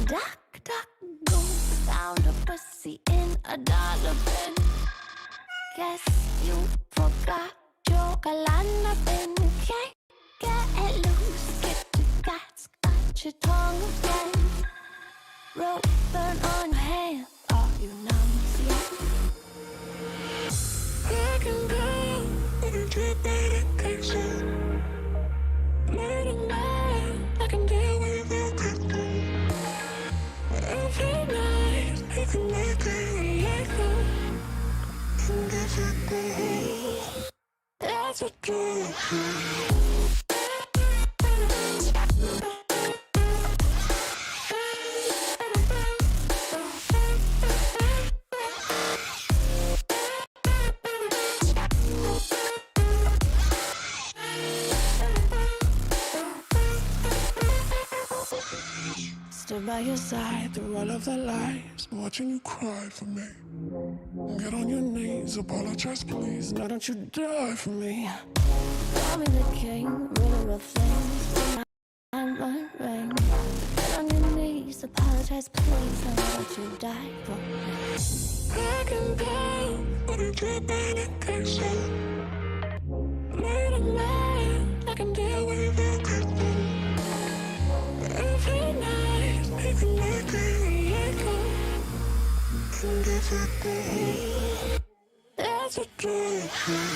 Duck, duck, goose, found a pussy in a dollar bin. Guess you forgot your galana bin. Can't get loose, get your guts, got your tongue again. Rope burn on your hand, are you numb yet? I can go, I can get medication. Morning man, I can deal with everything. Every night, I can make it legal. And give it go. That's a good thing. Stood by your side through all of the lies, watching you cry for me. Get on your knees, apologize please, now don't you die for me. Call me the king, ruler of things, I'm my ring. Get on your knees, apologize please, now don't you die for me. I can go, but you get medication. Morning man, I can deal with everything. Every night, I can make it legal. Can give it go. That's a good thing.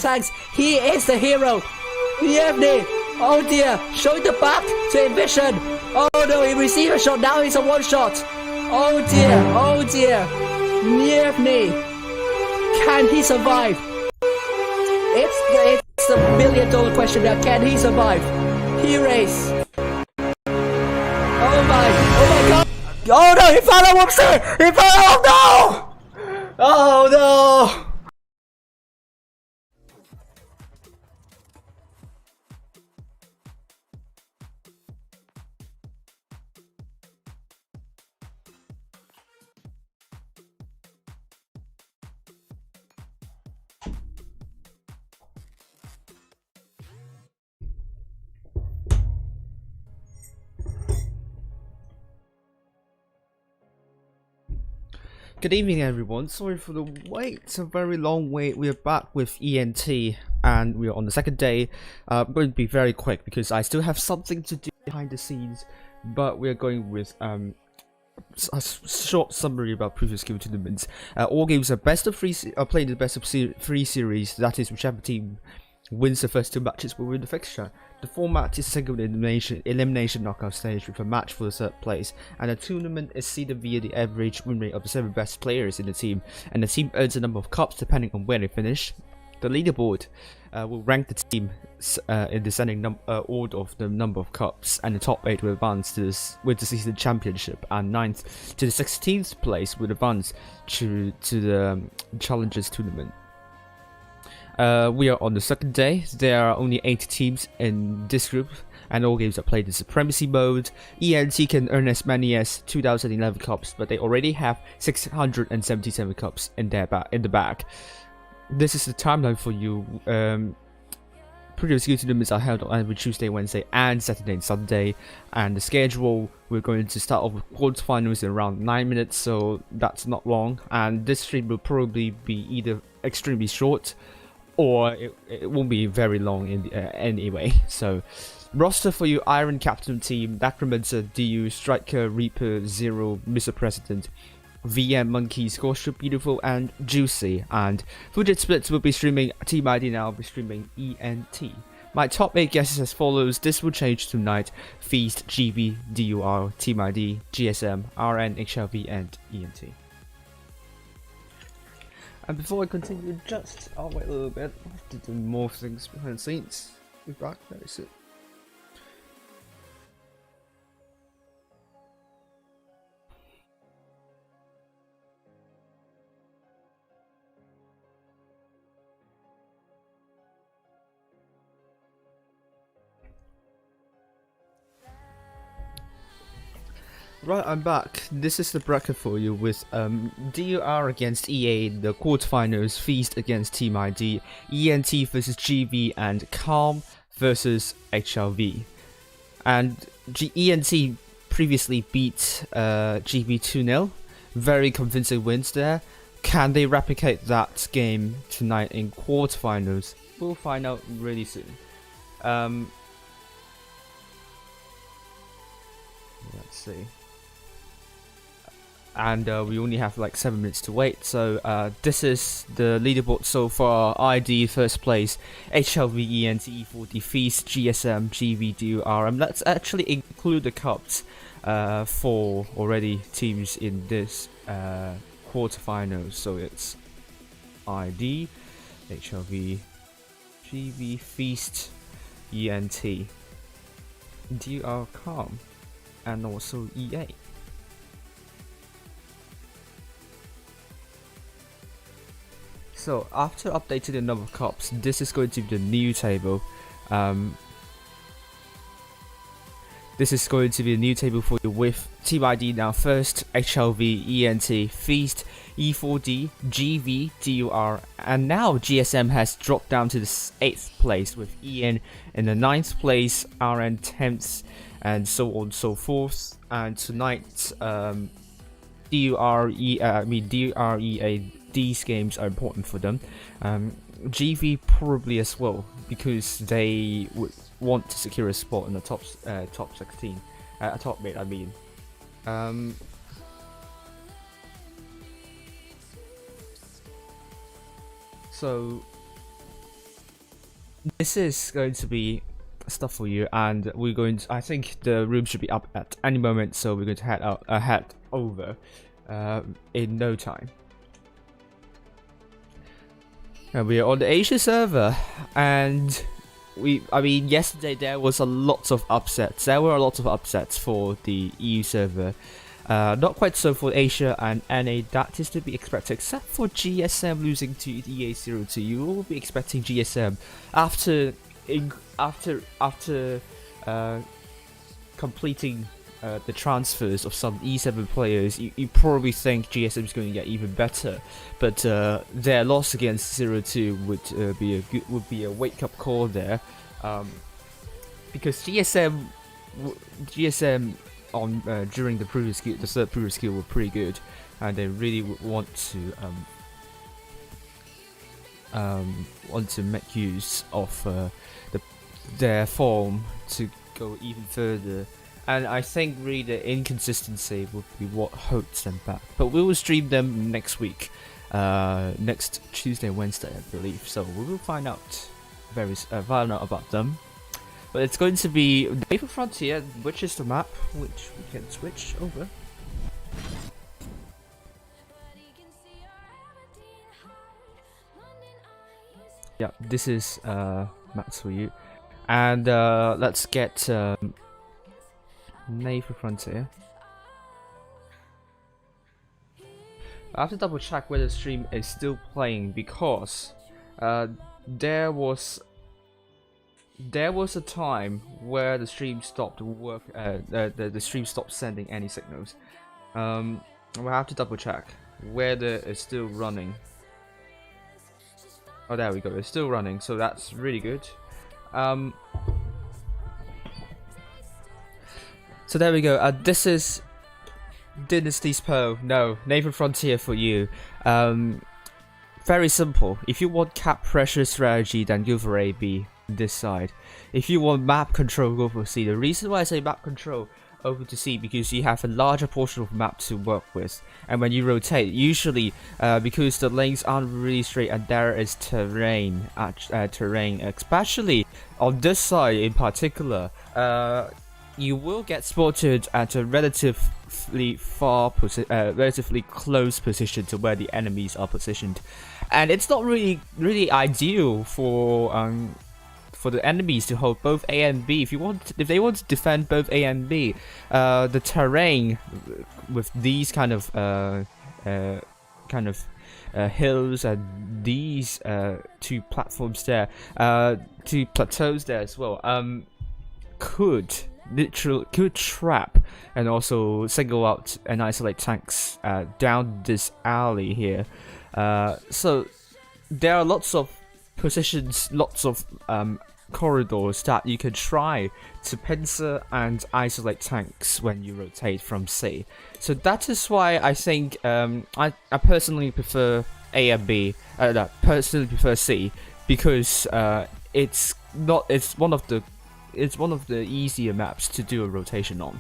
Thanks. He is the hero. ENT. Oh dear. Showing the back to Ambition. Oh no, he received a shot. Now he's a one shot. Oh dear. Oh dear. ENT. Can he survive? It's the $1 million question now. Can he survive? He race. Oh my god. Oh no, he found a whoopsie. He found a no. Oh no. Good evening everyone, sorry for the wait, it's a very long wait. We're back with ENT and we're on the second day. I'm going to be very quick because I still have something to do behind the scenes, but we're going with a short summary about previous skill tournaments. All games are best of three, are played in the best of three series, that is whichever team wins the first two matches will win the fixture. The format is a single elimination knockout stage with a match for the third place, and the tournament is seeded via the average win rate of the 7 best players in the team, and the team earns a number of cups depending on where they finish. the leaderboard will rank the team in descending order of the number of cups, and the top 8 will advance to with the season championship, and 9th to the 16th place will advance to the Challengers tournament. We are on the second day. There are only 8 teams in this group, and all games are played in Supremacy mode. ENT can earn as many as 2011 cups, but they already have 677 cups in the bag. This is the timeline for you. Previous tournaments are held on every Tuesday, Wednesday, and Saturday and Sunday. And the schedule, we're going to start off with quarterfinals in around 9 minutes, so that's not long. And this stream will probably be either extremely short, or it won't be very long in anyway. So, roster for you: Iron Captain Team, Necromancer, DU, Striker, Reaper, Zero, Mr. President, VM, Monkey, Scorcher, Beautiful, and Juicy. And Fujit Blitz will be streaming Team ID now, will be streaming ENT. My top 8 guesses as follows. This will change tonight: Feast, GB, DUR, Team ID, GSM, RN, HLV, and ENT. And before I continue, I'll wait a little bit. I have to do more things behind the scenes. Be back very soon. Right, I'm back. This is the bracket for you with DUR against EA in the quarterfinals, Feast against Team ID, ENT versus GV, and Calm versus HLV. And ENT previously beat GV 2-0. Very convincing wins there. Can they replicate that game tonight in quarterfinals? We'll find out really soon. Let's see. And we only have like 7 minutes to wait, so this is the leaderboard so far. ID first place, HLV, ENT, E40, Feast, GSM, GV, DUR. And let's actually include the cups for already teams in this quarterfinals. So it's ID, HLV, GV, Feast, ENT, DUR, Calm, and also EA. So after updating the number of cups, this is going to be the new table. This is going to be a new table for you with Team ID now first, HLV, ENT, Feast, E4D, GV, DUR, and now GSM has dropped down to the 8th place with EN in the 9th place, RN 10th, and so on and so forth. And tonight, DUREA, these games are important for them. GV probably as well, because they would want to secure a spot in the top 16, top 8 I mean. So this is going to be stuff for you, and we're going to, I think the room should be up at any moment, so we're going to head over in no time. We are on the Asia server, and yesterday there was a lot of upsets. There were a lot of upsets for the EU server. Not quite so for Asia and NA. That is to be expected, except for GSM losing to EA02. You will be expecting GSM after completing the transfers of some E7 players. You probably think GSM is going to get even better, but their loss against 02 would be a wake up call there, because GSM on during the third previous skill were pretty good, and they really would want to make use of their form to go even further. And I think really the inconsistency would be what holds them back. But we will stream them next week, next Tuesday, Wednesday, I believe. So we will find out about them. But it's going to be the Paper Frontier, which is the map which we can switch over. Yeah, this is maps for you. And let's get Naval Frontier. I have to double check whether the stream is still playing because there was a time where the stream stopped the stream stopped sending any signals. We'll have to double check whether it's still running. Oh, there we go. It's still running, so that's really good. So there we go. This is Dynasty's Pearl. No, Naval Frontier for you. Very simple. If you want cap pressure strategy, then go for A, B. This side. If you want map control, go for C. The reason why I say map control over to C because you have a larger portion of map to work with, and when you rotate, usually because the lanes aren't really straight and there is terrain, especially on this side in particular, you will get spotted at a relatively close position to where the enemies are positioned, and it's not really ideal for the enemies to hold both A and B. If they want to defend both A and B, the terrain with these kind of hills and these two platforms there, two plateaus there as well, could trap and also single out and isolate tanks down this alley here. So there are lots of positions, lots of corridors that you can try to pincer and isolate tanks when you rotate from C. So that is why I think I personally prefer A and B. Personally prefer C because it's one of the easier maps to do a rotation on,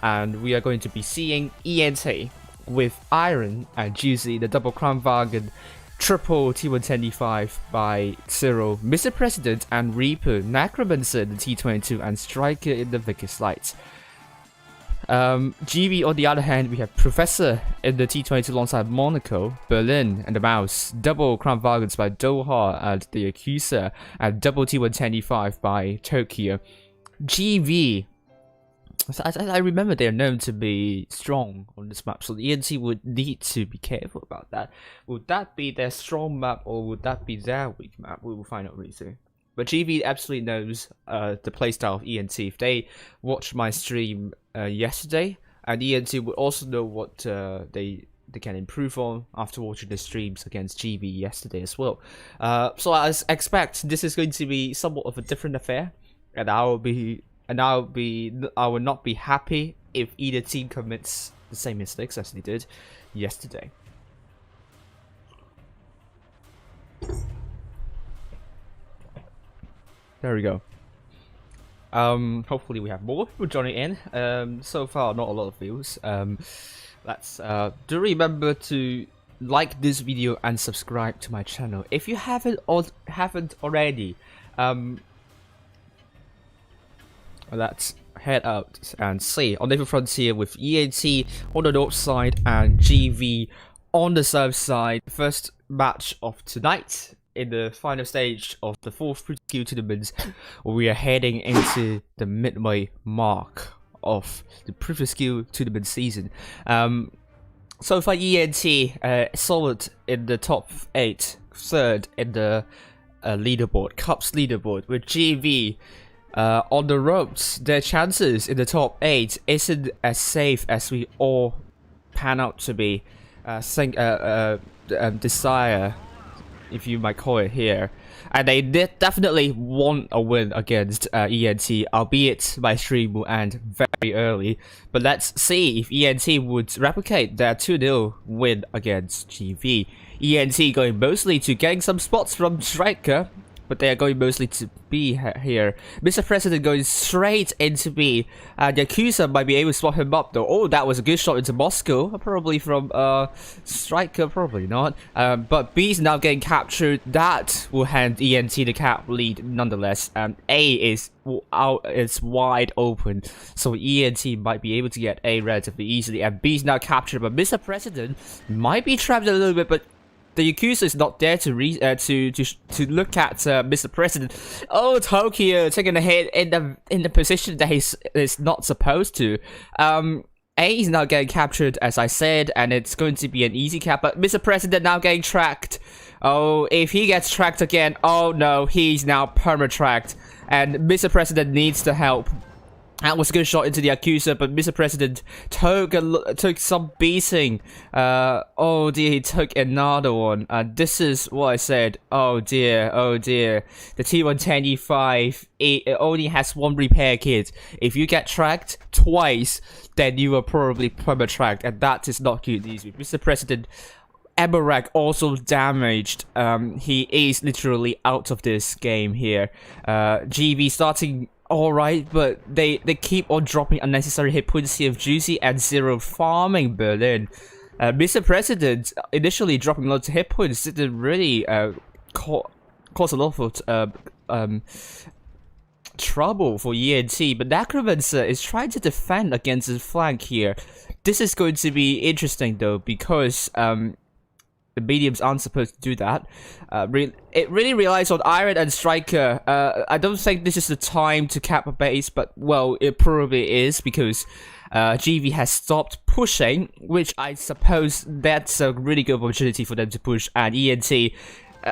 and we are going to be seeing ENT with Iron and Juicy, the double Crown Wagon, triple T110E5 by Cyril, Mr. President and Reaper, Necromancer in the T22, and Striker in the Vickers Lights. GV on the other hand, we have Professor in the T22 alongside Monaco, Berlin and the Mouse, double Crown Wagons by Doha and the Accuser, and double T110E5 by Tokyo. GV, I remember they're known to be strong on this map, so the ENT would need to be careful about that. Would that be their strong map or would that be their weak map? We will find out really soon. But GV absolutely knows the playstyle of ENT. If they watched my stream yesterday, and ENT would also know what they can improve on after watching the streams against GV yesterday as well. So I expect this is going to be somewhat of a different affair, and I will not be happy if either team commits the same mistakes as they did yesterday. There we go. Hopefully we have more people joining in. So far, not a lot of views. Let's do remember to like this video and subscribe to my channel if you haven't already. Let's head out and see on Naval Frontier with ENT on the north side and GV on the south side. First match of tonight in the final stage of the 4th Pretty Skill tournament. We are heading into the midway mark of the Pretty Skill tournament season. So far ENT solid in the top 8, third in the leaderboard, Cups leaderboard, with GV on the ropes. Their chances in the top 8 isn't as safe as we all pan out to be. Desire, if you might call it here, and they did definitely want a win against ENT, albeit my stream will end very early. But let's see if ENT would replicate their 2-0 win against GV. ENT going mostly to getting some spots from Striker, but they are going mostly to B here. Mr. President going straight into B. Yakuza might be able to swap him up though. Oh, that was a good shot into Moscow. Probably from Striker, probably not. But B's now getting captured. That will hand ENT the cap lead nonetheless. A is wide open, so ENT might be able to get A relatively easily. And B's now captured, but Mr. President might be trapped a little bit, but the Yakuza is not there to to look at Mr. President. Oh, Tokyo taking a hit in the position that is not supposed to. A is now getting captured, as I said, and it's going to be an easy cap. But Mr. President now getting tracked. Oh, if he gets tracked again, oh no, he's now perma-tracked, and Mr. President needs the help. That was a good shot into the Yakuza, but Mr. President took some beating. Oh dear, he took another one. This is what I said. Oh dear, oh dear. The T110E5, it only has one repair kit. If you get tracked twice, then you are probably perma-tracked, and that is not good news. Mr. President, Amarak also damaged. He is literally out of this game here. GV starting alright, but they keep on dropping unnecessary hit points here of Juicy and Zero farming Berlin. Mr. President initially dropping loads of hit points didn't really cause a lot of trouble for ENT, but Necromancer is trying to defend against his flank here. This is going to be interesting though, because the mediums aren't supposed to do that. It really relies on Iron and Striker. I don't think this is the time to cap a base, but well, it probably is, because GV has stopped pushing, which I suppose that's a really good opportunity for them to push, and ENT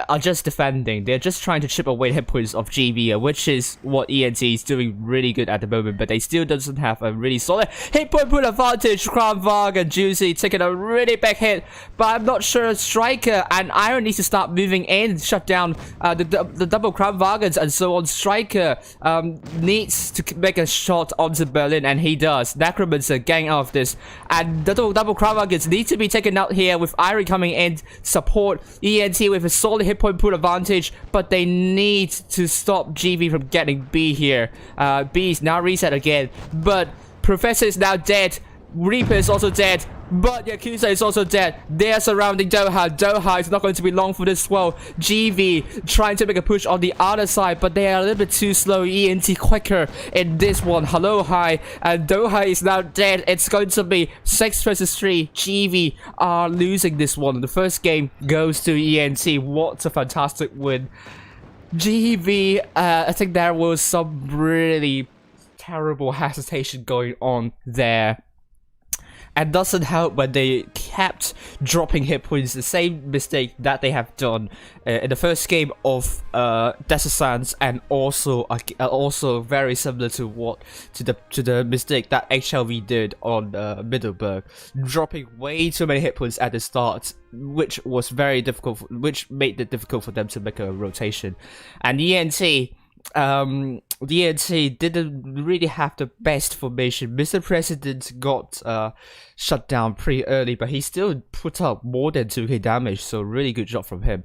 are just defending. They're just trying to chip away hit points of GV, which is what ENT is doing really good at the moment, but they still doesn't have a really solid hit point advantage. Kramvarg and Juicy taking a really big hit, but I'm not sure Striker and Iron needs to start moving in, shut down the double Kramvargans and so on. Striker needs to make a shot onto Berlin, and he does. Necromancer getting out of this, and the double Kramvargans need to be taken out here with Iron coming in, support ENT with a solid hit point pool advantage, but they need to stop GV from getting B here. B is now reset again, but Professor is now dead. Reaper is also dead, but Yakuza is also dead. They're surrounding Doha. Doha is not going to be long for this swell. GV trying to make a push on the other side, but they are a little bit too slow. ENT quicker in this one. Hello, hi, and Doha is now dead. It's going to be 6 versus 3. GV are losing this one. The first game goes to ENT. What a fantastic win. GV, I think there was some really terrible hesitation going on there. And doesn't help when they kept dropping hit points, the same mistake that they have done in the first game of Desert Sands, and also very similar to the mistake that HLV did on Middleburg, dropping way too many hit points at the start, which was very difficult, which made it difficult for them to make a rotation. And the ENT didn't really have the best formation. Mr. President got shut down pretty early, but he still put up more than 2k damage, so really good job from him.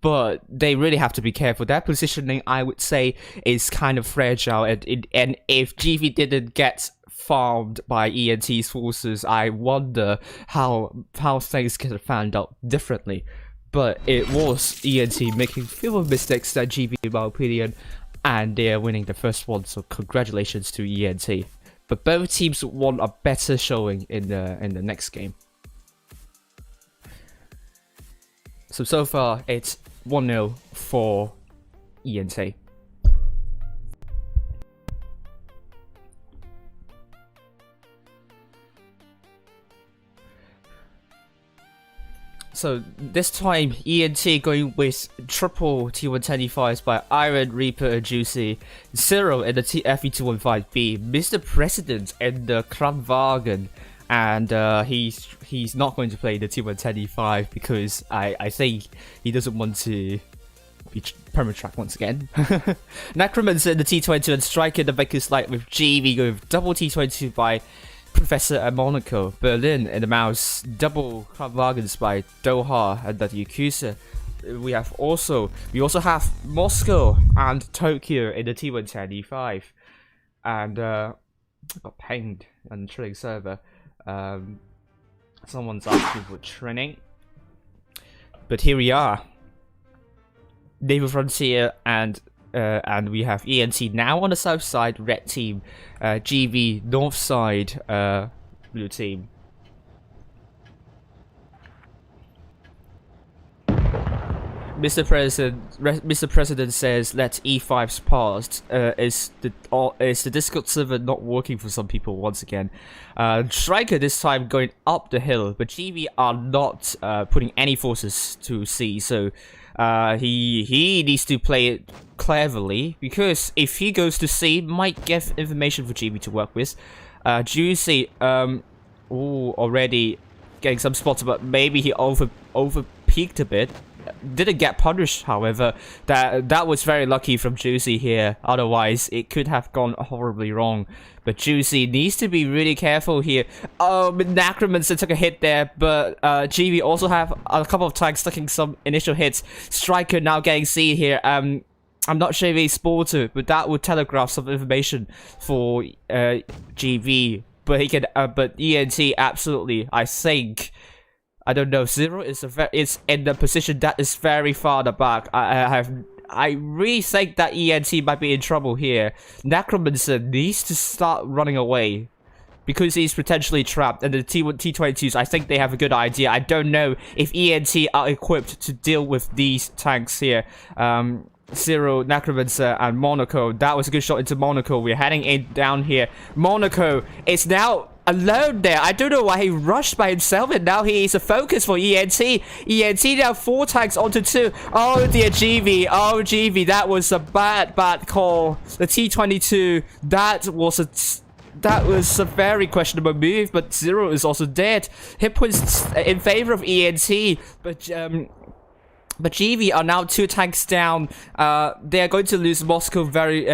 But they really have to be careful. That positioning, I would say, is kind of fragile, and if GV didn't get farmed by ENT's forces, I wonder how things could have found out differently. But it was ENT making fewer mistakes than GV, in my opinion, and they're winning the first one, so congratulations to ENT. But both teams want a better showing in the next game. So far it's 1-0 for ENT. So this time, ENT going with triple T110E5s by Iron, Reaper, and Juicy. Zero in the FE215B. Mr. President in the Kramwagen. And he's not going to play the T110E5 because I think he doesn't want to be perma-track once again. Necromancer in the T22 and Striker in the Vickers Light with GV going with double T22 by Professor and Monaco. Berlin in the mouse, double Kramwagens by Doha and the Yakuza. We also have Moscow and Tokyo in the T110E5. And got pinged on the trading server. Someone's asking for training. But here we are. Naval Frontier and we have ENT now on the south side, red team, GV north side, blue team. Mr. President says let E5's passed. Is the Discord server not working for some people once again? Striker this time going up the hill, but GV are not putting any forces to C. So he needs to play it cleverly, because if he goes to C, might give information for GV to work with. Juicy, already getting some spots, but maybe he over peaked a bit. Didn't get punished, however. That was very lucky from Juicy here. Otherwise, it could have gone horribly wrong. But Juicy needs to be really careful here. Oh, Necromancer took a hit there, but GV also have a couple of times taking some initial hits. Striker now getting C here. I'm not sure if he's sported, but that would telegraph some information for GV. But he can, but ENT absolutely, I think. I don't know. Zero is in the position that is very far the back. I really think that ENT might be in trouble here. Necromancer needs to start running away, because he's potentially trapped. And the T22s, I think they have a good idea. I don't know if ENT are equipped to deal with these tanks here. Zero, Necromancer, and Monaco. That was a good shot into Monaco. We're heading in down here. Monaco is now alone there. I don't know why he rushed by himself, and now he is a focus for ENT. ENT now 4 tanks onto 2. Oh dear, GV. Oh GV, that was a bad call. The T22, that was a very questionable move, but Zero is also dead. Hit points in favor of ENT, but GV are now 2 tanks down. They are going to lose Moscow very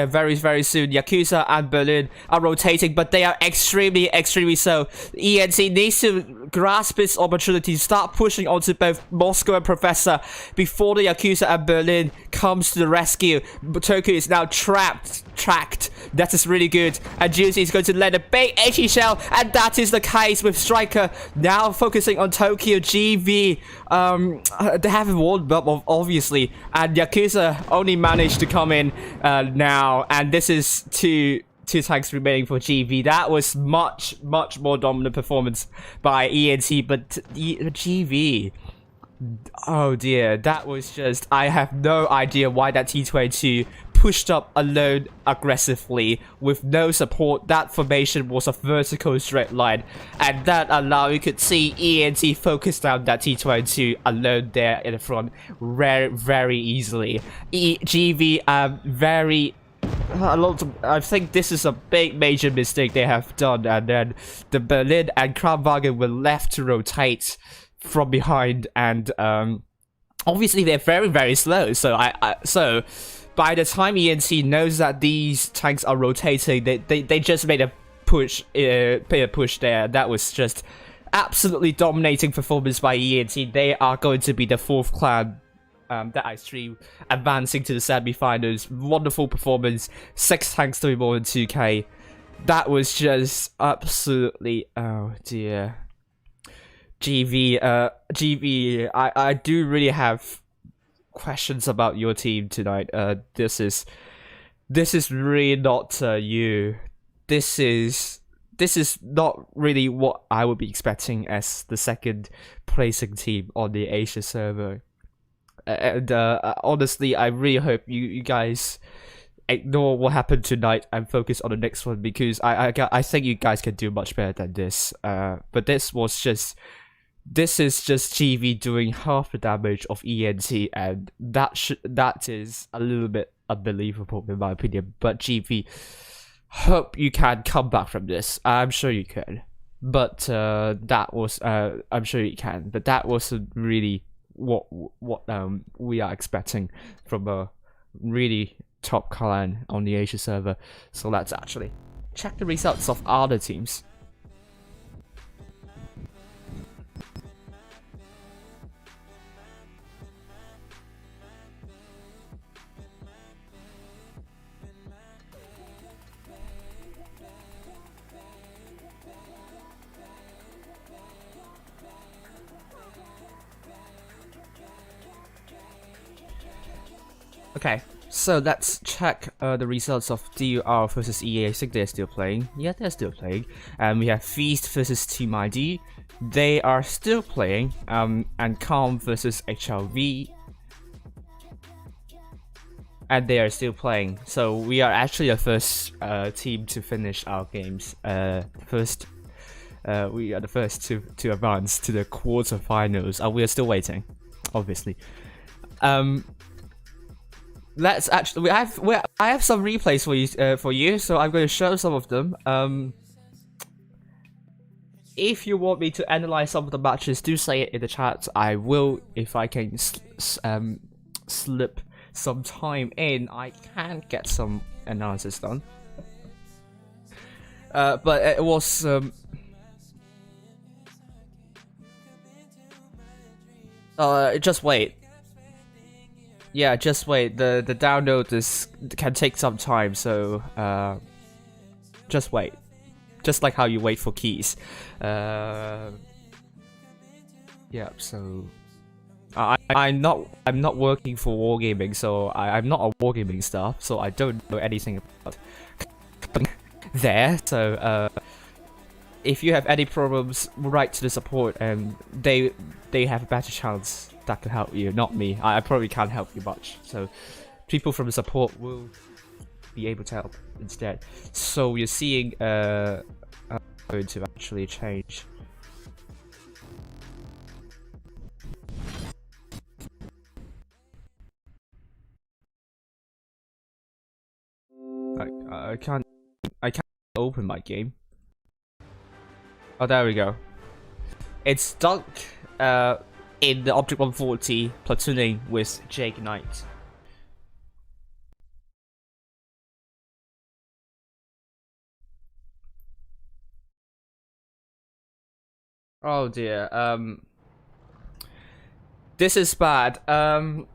soon. Yakuza and Berlin are rotating, but they are extremely so. ENT needs to grasp this opportunity to start pushing onto both Moscow and Professor before the Yakuza and Berlin comes to the rescue. But Tokyo is now tracked. That is really good. And Juicy is going to let a big HE shell, and that is the case with Striker now focusing on Tokyo. GV, they haven't won, but obviously, and Yakuza only managed to come in now, and this is two tanks remaining for GV. That was much more dominant performance by ENT, but GV, oh dear, that was just, I have no idea why that T22 pushed up alone aggressively with no support. That formation was a vertical straight line, and that allowed, you could see ENT focus down that T22 alone there in the front very easily. GV I think this is a big major mistake they have done, and then the Berlin and Kramwagen were left to rotate from behind, and obviously they're very slow. So by the time ENT knows that these tanks are rotating, they just made a push there. That was just absolutely dominating performance by ENT. They are going to be the 4th clan that I stream, advancing to the semi-finals. Wonderful performance. 6 tanks to be more than 2k. That was just absolutely, oh dear. GV, I do really have questions about your team tonight. This is really not you. This is not really what I would be expecting as the 2nd placing team on the Asia server. And honestly, I really hope you guys ignore what happened tonight and focus on the next one, because I think you guys can do much better than this. But this is just GV doing half the damage of ENT, and that is a little bit unbelievable in my opinion. But GV, hope you can come back from this. I'm sure you can. But I'm sure you can. But that wasn't really what we are expecting from a really top clan on the Asia server. So let's actually check the results of other teams. Okay, so let's check the results of DUR versus EA. I think they're still playing. Yeah, they're still playing. And we have Feast versus Team ID. They are still playing. And Calm versus HRV. and they are still playing. So we are actually the first team to finish our games. We are the first to advance to the quarterfinals. We are still waiting, obviously. Let's actually I have some replays for you, so I'm going to show some of them. If you want me to analyze some of the matches, do say it in the chat. I will, if I can slip some time in, I can get some analysis done. But it was just wait. Yeah, just wait. The download can take some time, so just wait. Just like how you wait for keys. Yeah, so I'm not working for wargaming, so I'm not a wargaming staff, so I don't know anything about there. So if you have any problems, write to the support, and they have a better chance that can help you, not me. I probably can't help you much. So people from the support will be able to help instead. So we're seeing going to actually change. I can't open my game. Oh, there we go. It's Dunk in the Object 140 platooning with Jake Knight. Oh dear. This is bad. I'm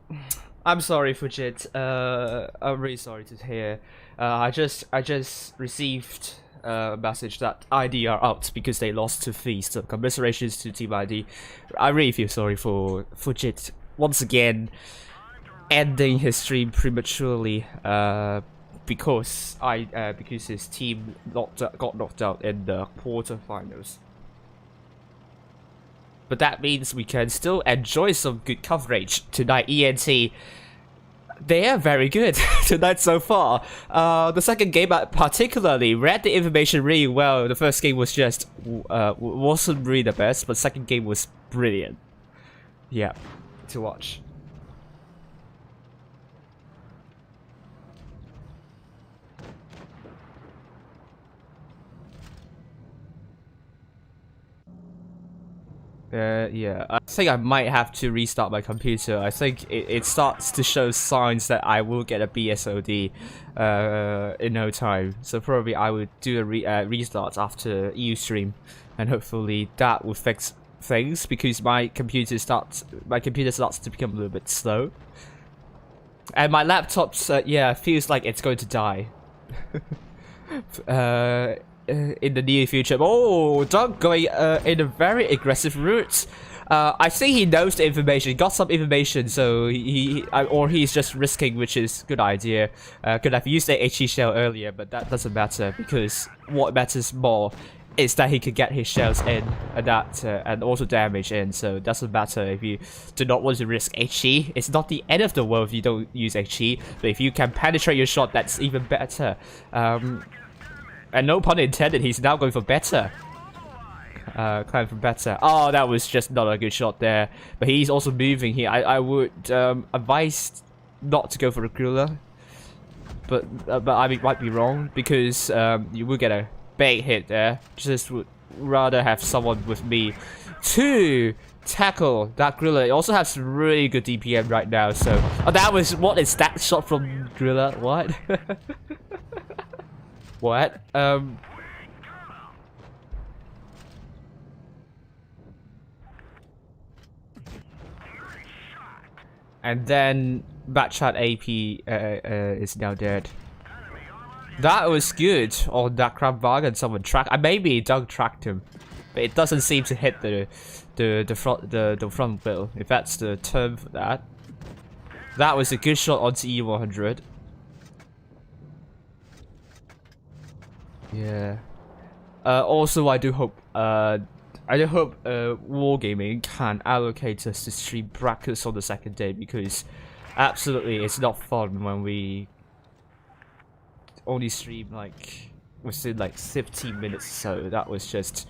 sorry, Fujit. I'm really sorry to hear. I just received a message that ID are out because they lost to Feast. So commiserations to Team ID. I really feel sorry for Fujit once again ending his stream prematurely. Because his team got knocked out in the quarterfinals. But that means we can still enjoy some good coverage tonight. ENT, they are very good tonight so far. The second game particularly read the information really well. The first game was just wasn't really the best, but second game was brilliant. Yeah, to watch. Yeah, I think I might have to restart my computer. I think it starts to show signs that I will get a BSOD in no time. So probably I would do a restart after Ustream, and hopefully that will fix things because my computer starts to become a little bit slow, and my laptop feels like it's going to die. In the near future. Oh, Doug going in a very aggressive route. I think he knows the information, got some information, so he's just risking, which is good idea. Could have used the HE shell earlier, but that doesn't matter because what matters more is that he could get his shells in and also damage in. So it doesn't matter if you do not want to risk HE. It's not the end of the world if you don't use HE, but if you can penetrate your shot, that's even better. And no pun intended, he's now going for better. Climb for better. Oh, that was just not a good shot there. But he's also moving here. I would advise not to go for a Grilla. But I might be wrong because you will get a big hit there. Just would rather have someone with me to tackle that Grilla. It also has really good DPM right now. So that was, what is that shot from Grilla? What? What? And then Batchat AP is now dead. That was good on that crab wagon. Someone tracked. Maybe Doug tracked him, but it doesn't seem to hit the front wheel. If that's the term for that. That was a good shot onto E100. Yeah. Also, I do hope Wargaming can allocate us to stream brackets on the second day because Absolutely, it's not fun when we only stream like within like 15 minutes, so that was just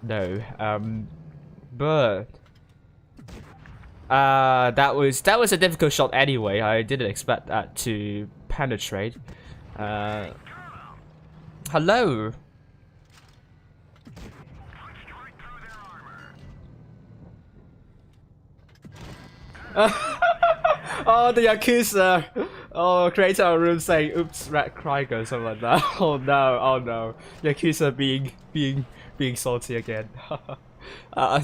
no. But that was a difficult shot anyway. I didn't expect that to penetrate. Hello. Oh, the Yakuza! Oh, create a room saying "Oops, red crying" or something like that. Oh no! Yakuza being salty again. I'm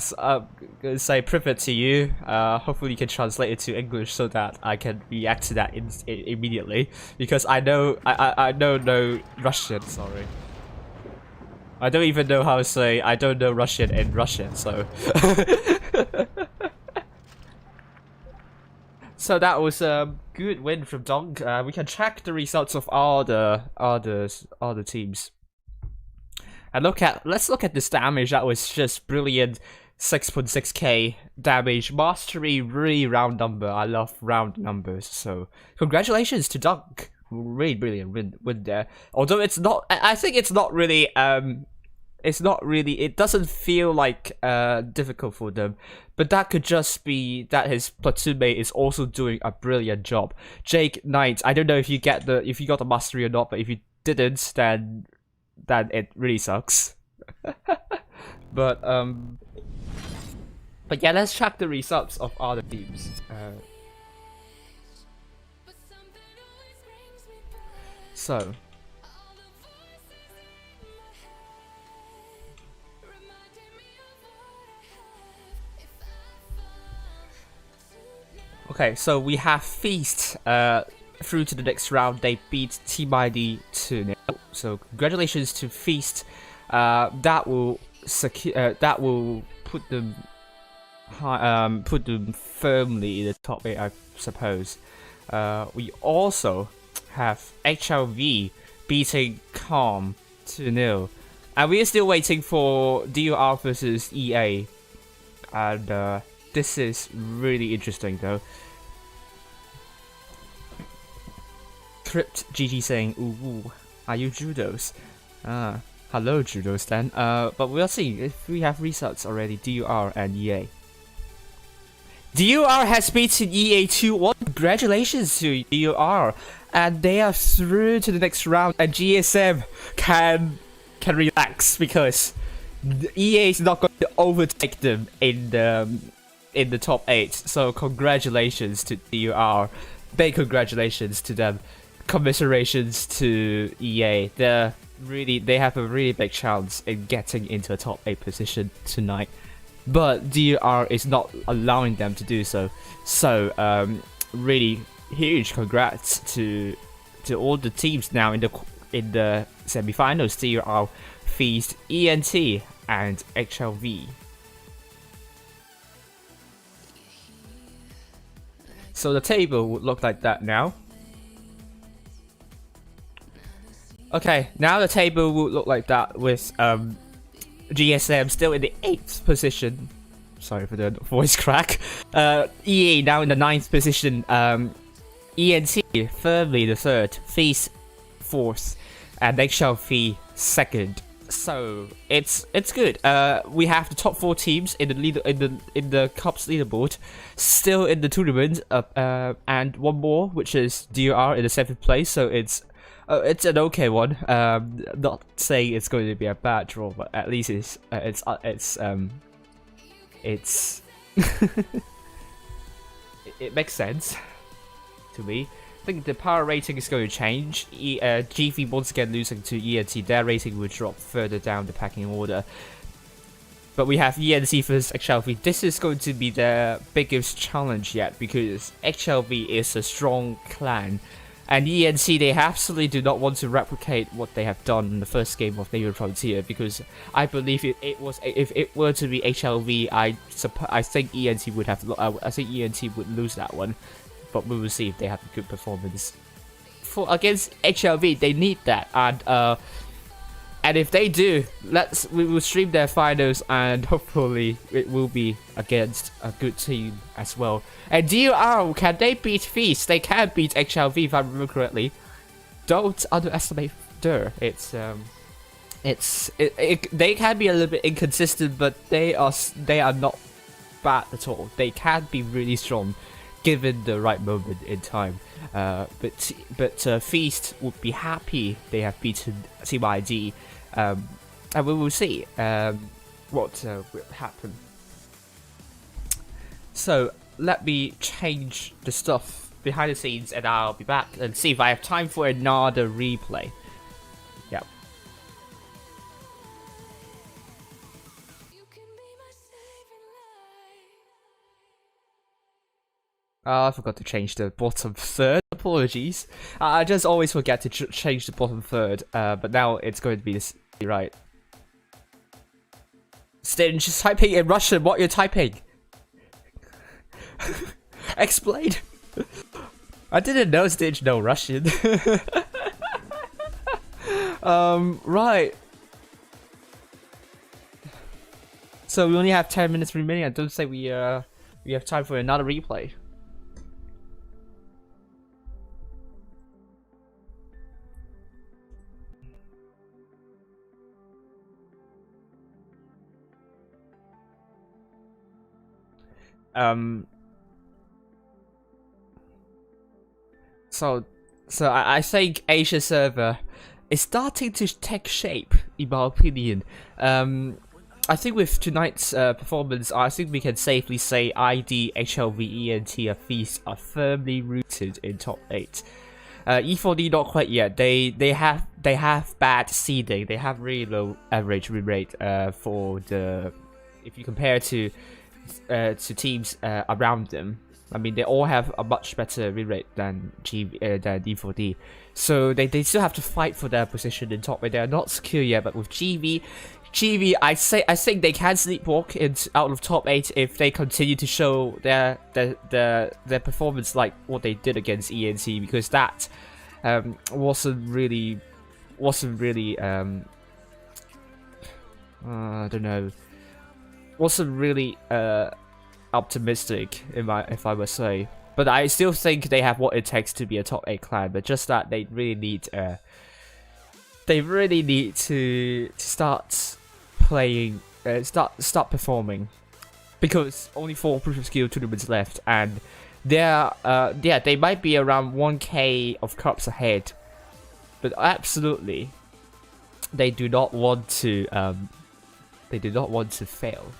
gonna say privet to you. Hopefully you can translate it to English so that I can react to that immediately, because I know no Russian. Sorry, I don't even know how to say I don't know Russian in Russian. So. So that was a good win from Dunk. We can check the results of all the teams. And let's look at this damage. That was just brilliant. 6.6k damage. Mastery, really round number. I love round numbers. So congratulations to Dunk. Really brilliant win there. Although it's not, I think it's not really it doesn't feel like difficult for them, but that could just be that his platoon mate is also doing a brilliant job. Jake Knight, I don't know if you got the mastery or not, but if you didn't, then it really sucks. But yeah, let's check the results of other teams. So. Okay, so we have Feast through to the next round. They beat Team ID 2-0. So congratulations to Feast. That will put them firmly in the top 8, I suppose. We also have HLV beating Calm 2-0, and we are still waiting for DUR versus EA. And this is really interesting though. Crypt GG saying, ooh, are you Judos? Hello Judos then. But we'll see if we have results already. DUR and EA. DUR has beaten EA 2-1. Congratulations to DUR. And they are through to the next round, and GSM can relax because EA is not going to overtake them in the top 8. So congratulations to DUR. Big congratulations to them. Commiserations to EA. They have a really big chance in getting into a top 8 position tonight, but DUR is not allowing them to do so. So really huge congrats to all the teams now in the semi-finals. DUR, Feast, ENT, and HLV. So the table would look like that now. Okay, now the table would look like that with GSM still in the 8th position. Sorry for the voice crack. EA now in the 9th position. ENT firmly the 3rd. Feast 4th, and HLV 2nd. So it's good. We have the top 4 teams in the Cups leaderboard, still in the tournament. And one more, which is DUR in the 7th place. So it's an okay one. Not saying it's going to be a bad draw, but at least it's it makes sense to me. I think the power rating is going to change. GV once again losing to ENT. Their rating will drop further down the pecking order. But we have ENT versus HLV. This is going to be their biggest challenge yet, because HLV is a strong clan. And ENT, they absolutely do not want to replicate what they have done in the first game of Neighbor Frontier, because I believe if it were to be HLV, I think ENT would have. I think ENT would lose that one, but we will see if they have a good performance. Against HLV, they need that, And if they do, we will stream their finals, and hopefully it will be against a good team as well. And DUR, can they beat Feast? They can beat HLV if I remember correctly. Don't underestimate DUR. They can be a little bit inconsistent, but they are not bad at all. They can be really strong given the right moment in time. But Feast would be happy they have beaten Team ID, and we will see what will happen. So let me change the stuff behind the scenes, and I'll be back and see if I have time for another replay. Yeah. I forgot to change the bottom third. Apologies. I just always forget to change the bottom third, but now it's going to be this right. Stinge is typing in Russian. What you're typing? Explain. I didn't know Stinge know Russian. Right. So we only have 10 minutes remaining. I don't say we have time for another replay. So I think Asia server is starting to take shape, in my opinion. I think with tonight's performance, I think we can safely say ID, HLV, ENT, and Feast are firmly rooted in top 8. E4D not quite yet. They have bad seeding. They have really low average win rate for the, if you compare to teams around them. I mean, they all have a much better win rate than E4D. So they still have to fight for their position in top 8. They are not secure yet, but with GV, I think they can sleepwalk out of top 8 if they continue to show their performance like what they did against ENT, because that wasn't really I don't know, wasn't really optimistic if I would say. But I still think they have what it takes to be a top 8 clan, but just that they really need to start playing, start performing, because only 4 proof of skill tournaments left, and they might be around 1k of cups ahead, but absolutely they do not want to fail.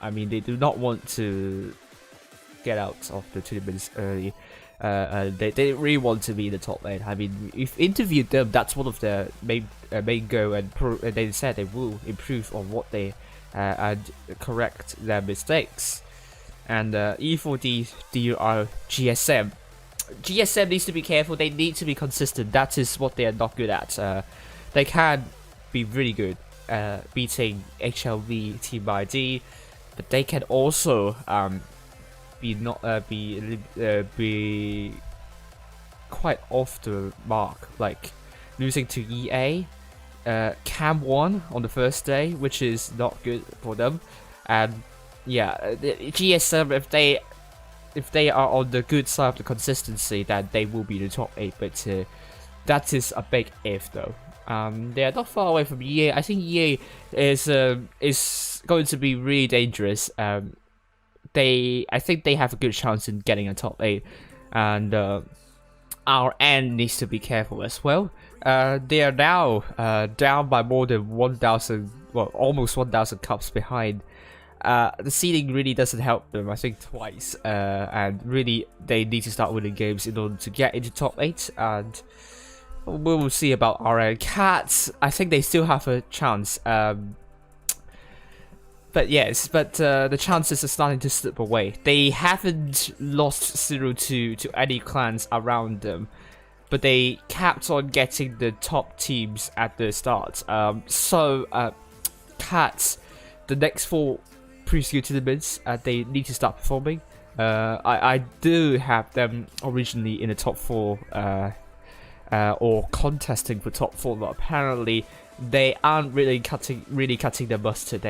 I mean, they do not want to get out of the tournaments early. They really want to be in the top 8. I mean, if interviewed them, that's one of their main goal, and they said they will improve on what they and correct their mistakes. And E4D, DUR, GSM needs to be careful. They need to be consistent. That is what they are not good at. They can be really good beating HLV, Team ID, but they can also be quite off the mark, like losing to EA, Cam 1 on the first day, which is not good for them. And yeah, GSM, if they are on the good side of the consistency, then they will be the top 8, but that is a big if though. They are not far away from EA. I think EA is going to be really dangerous. I think they have a good chance in getting a top 8, and our end needs to be careful as well. They are now down by more than 1,000, well, almost 1,000 cups behind. The seeding really doesn't help them, I think, twice, and really they need to start winning games in order to get into top 8, and we will see about our Cats. I think they still have a chance. But yes, the chances are starting to slip away. They haven't lost 0-2 to any clans around them, but they kept on getting the top teams at the start. Cats, the next 4 pre-skill tournaments, they need to start performing. I do have them originally in the top 4, or contesting for top 4, but apparently they aren't really cutting the mustard.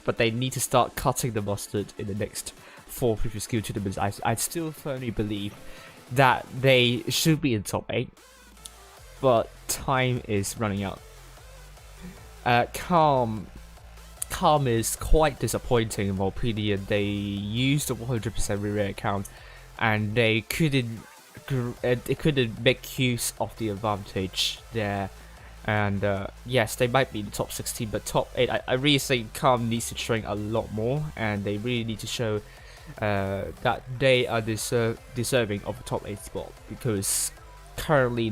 But they need to start cutting the mustard in the next 4 previous skill tournaments. I still firmly believe that they should be in top 8, but time is running out. Calm is quite disappointing in my opinion. They used a 100% re-rare account, and they couldn't make use of the advantage there. And yes, they might be in the top 16, but top 8, I really think Calm needs to train a lot more, and they really need to show that they are deserving of a top 8 spot, because currently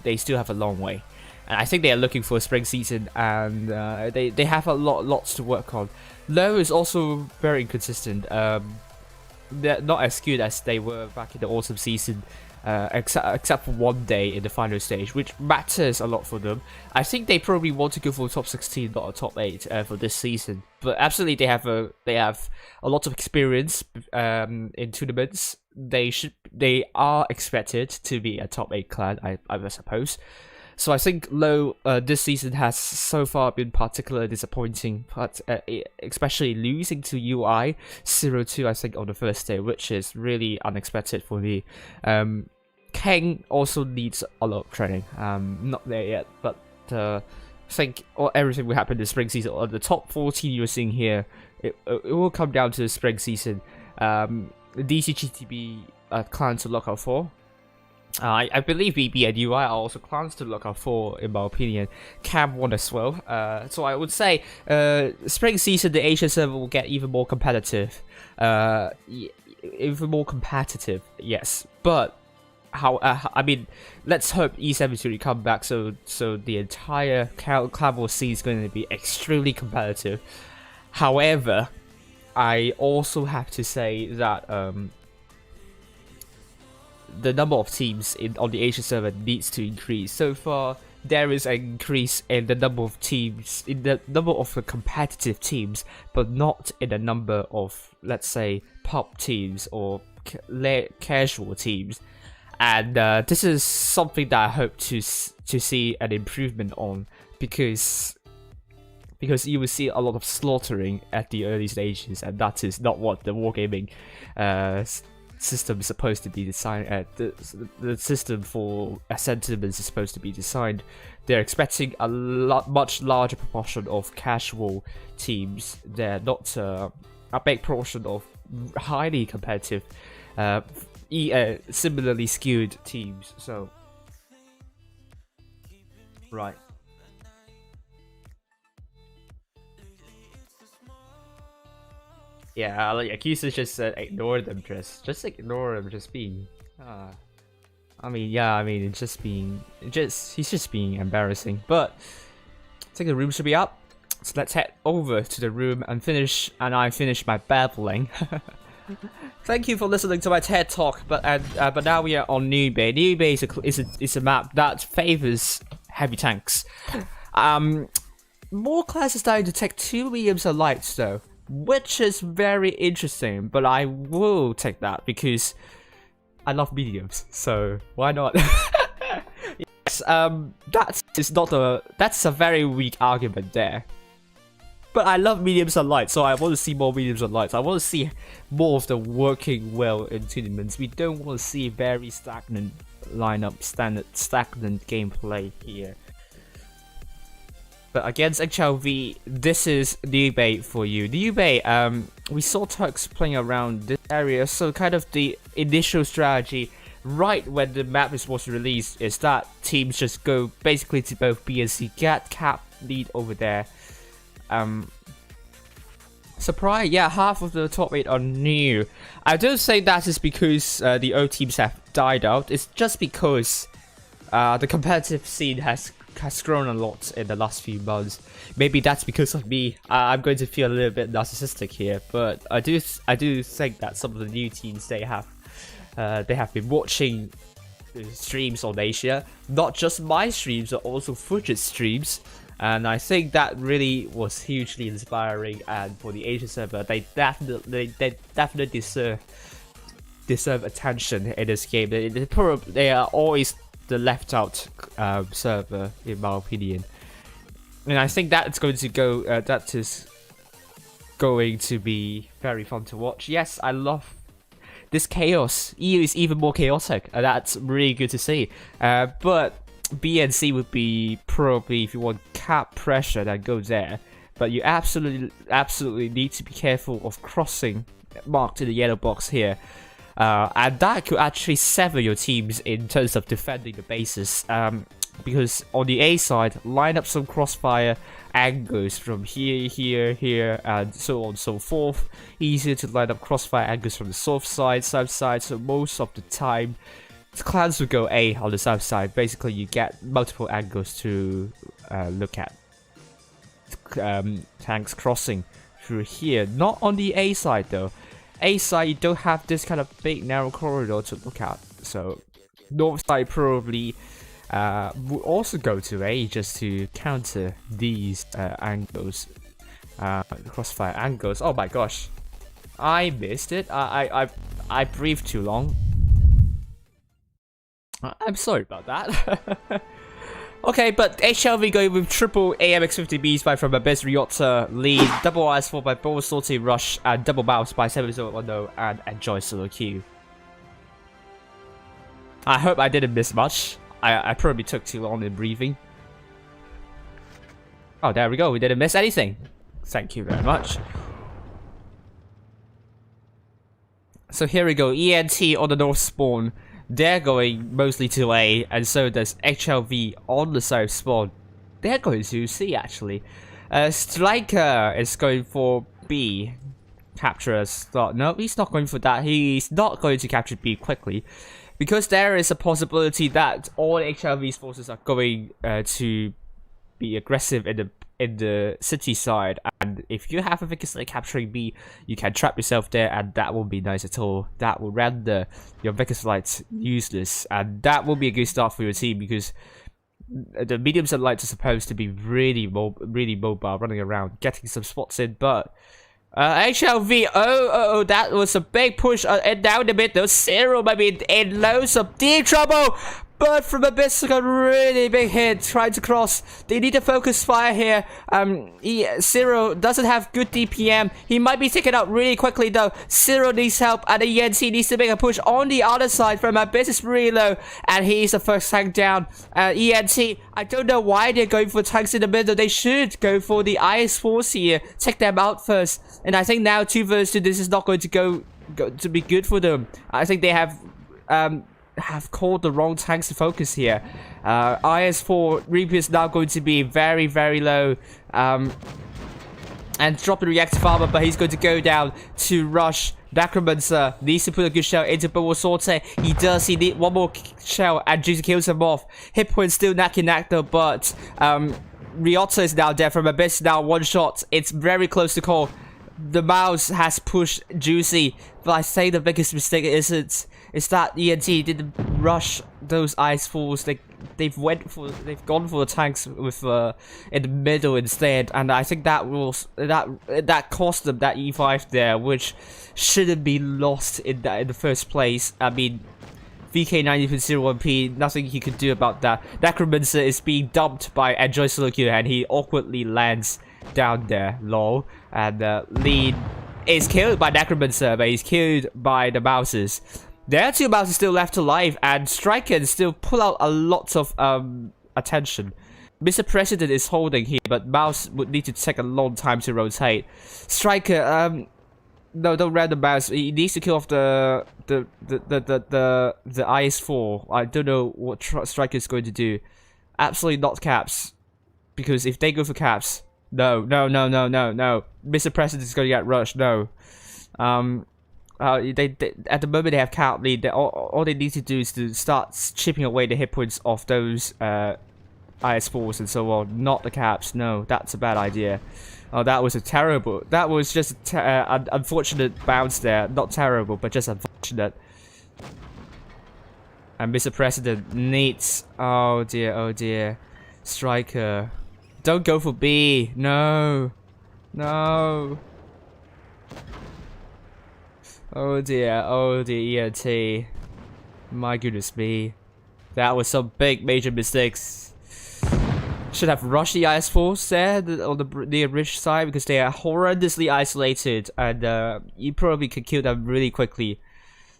they still have a long way, and I think they are looking for a spring season, and they have lots to work on. Low is also very inconsistent. They're not as good as they were back in the autumn season, except for one day in the final stage, which matters a lot for them. I think they probably want to go for a top 16, not a top 8 for this season. But absolutely, they have a lot of experience in tournaments. They are expected to be a top 8 clan, I suppose. So I think Low this season has so far been particularly disappointing, but especially losing to UI 0-2, I think, on the first day, which is really unexpected for me. Kang also needs a lot of training. Not there yet, but I think everything will happen this spring season. The top 14 you're seeing here, it will come down to the spring season. The DCGTB clans to look out for. I believe BB and UI are also clans to look out for, in my opinion. Cam won as well. So I would say spring season, the Asian server will get even more competitive. Yes. But I mean, let's hope E73 come back so the entire clan war scene is going to be extremely competitive. However, I also have to say that the number of teams on the Asian server needs to increase. So far, there is an increase in the number of teams, in the number of the competitive teams, but not in the number of, let's say, pub teams or casual teams. And this is something that I hope to see an improvement on, because you will see a lot of slaughtering at the early stages, and that is not what the wargaming system is supposed to be designed. The system for sentiments is supposed to be designed. They're expecting a much larger proportion of casual teams. They're not a big portion of highly competitive, similarly skewed teams. So, right. Yeah, like Akisa just said, ignore them, just ignore them, just being. I mean, it's just he's just being embarrassing. But I think the room should be up, so let's head over to the room and I finish my babbling. Thank you for listening to my TED talk. But now we are on New Bay. New Bay is a map that favors heavy tanks. More classes starting to take 2 mediums and lights though, which is very interesting, but I will take that because I love mediums, so why not? Yes, that's a very weak argument there. But I love mediums and lights, so I want to see more mediums and lights. I want to see more of them working well in tournaments. We don't want to see very stagnant lineup, stagnant gameplay here. But against HLV, this is New Bay for you. New Bay, we saw Turks playing around this area, so kind of the initial strategy right when the map is supposed to release is that teams just go basically to both B and C, get cap lead over there. Surprise, yeah, half of the top 8 are new. I don't say that is because the old teams have died out, it's just because the competitive scene has grown a lot in the last few months. Maybe that's because of me. I'm going to feel a little bit narcissistic here, but I do think that some of the new teams they have been watching streams on Asia, not just my streams, but also Fujit's streams, and I think that really was hugely inspiring. And for the Asian server, they definitely deserve attention in this game. They are always the left out server, in my opinion. And I think that's going to go. That is going to be very fun to watch. Yes, I love this chaos. EU is even more chaotic. That's really good to see. But B and C would be probably, if you want cap pressure, then go there. But you absolutely need to be careful of crossing marked in the yellow box here. And that could actually sever your teams in terms of defending the bases. Because on the A side, line up some crossfire angles from here, and so on and so forth. Easier to line up crossfire angles from the south side, so most of the time, the clans will go A on the south side. Basically, you get multiple angles to look at tanks crossing through here. Not on the A side though. A side, you don't have this kind of big narrow corridor to look at. So north side probably will also go to A just to counter these angles, crossfire angles. Oh my gosh, I missed it. I breathed too long. I'm sorry about that. Okay, but HLV going with triple AMX50Bs by from Abyss Ryota, lead, double IS4 by Bowl Salty Rush, and double bounce by 7010 and Enjoy Solo Q. I hope I didn't miss much. I probably took too long in breathing. Oh, there we go. We didn't miss anything. Thank you very much. So here we go. ENT on the north spawn. They're going mostly to A, and so does HLV on the south spawn. They're going to C, actually. Striker is going for B. Capturers. No, he's not going for that. He's not going to capture B quickly. Because there is a possibility that all HLV's forces are going to be aggressive in the city side, and if you have a Vickers Light capturing B, you can trap yourself there, and that won't be nice at all. That will render your Vickers Lights useless, and that will be a good start for your team because the mediums and lights are supposed to be really mobile, running around, getting some spots in, but HLV, oh, that was a big push and down the mid. Those Zero might be in loads of deep trouble. But from Abyss got a really big hit trying to cross. They need to focus fire here. Zero doesn't have good DPM. He might be taken out really quickly though. Zero needs help and the ENT needs to make a push on the other side from Abyss is really low. And he's the first tank down. ENT, I don't know why they're going for tanks in the middle. They should go for the IS Force here. Take them out first. And I think now 2 versus 2, this is not going to go to be good for them. I think they have called the wrong tanks to focus here. IS4 Reaper is now going to be very low and drop the reactive armor, but he's going to go down to rush. Necromancer needs to put a good shell into Bowl Sorte. He does. He needs one more shell and Juicy kills him off. Hit point still knack though, but Ryota is now dead from Abyss. Now one shot. It's very close to call. The mouse has pushed Juicy, but I say the biggest mistake is that ENT didn't rush those ice falls. They've gone for the tanks with in the middle instead, and I think that cost them that E5 there, which shouldn't be lost in the first place. I mean, VK90.01p, nothing he could do about that. Necromancer is being dumped by Enjoy Solokia, and he awkwardly lands down there, lol. And lead is killed by Necromancer, but he's killed by the mouses. There are 2 mouses still left alive, and Striker can still pull out a lot of attention. Mr. President is holding here, but mouse would need to take a long time to rotate. Striker, no, don't random mouse. He needs to kill off the IS4. I don't know what Striker is going to do. Absolutely not caps, because if they go for caps. No. Mr. President is going to get rushed. No. They at the moment they have count lead. All they need to do is to start chipping away the hit points of those IS4s and so on. Not the caps. No, that's a bad idea. Oh, that was a terrible. That was just an unfortunate bounce there. Not terrible, but just unfortunate. And Mr. President needs. Oh dear. Striker. Don't go for B. No. Oh dear, ENT. My goodness me. That was some big major mistakes. Should have rushed the IS force there on the near ridge side because they are horrendously isolated and you probably could kill them really quickly.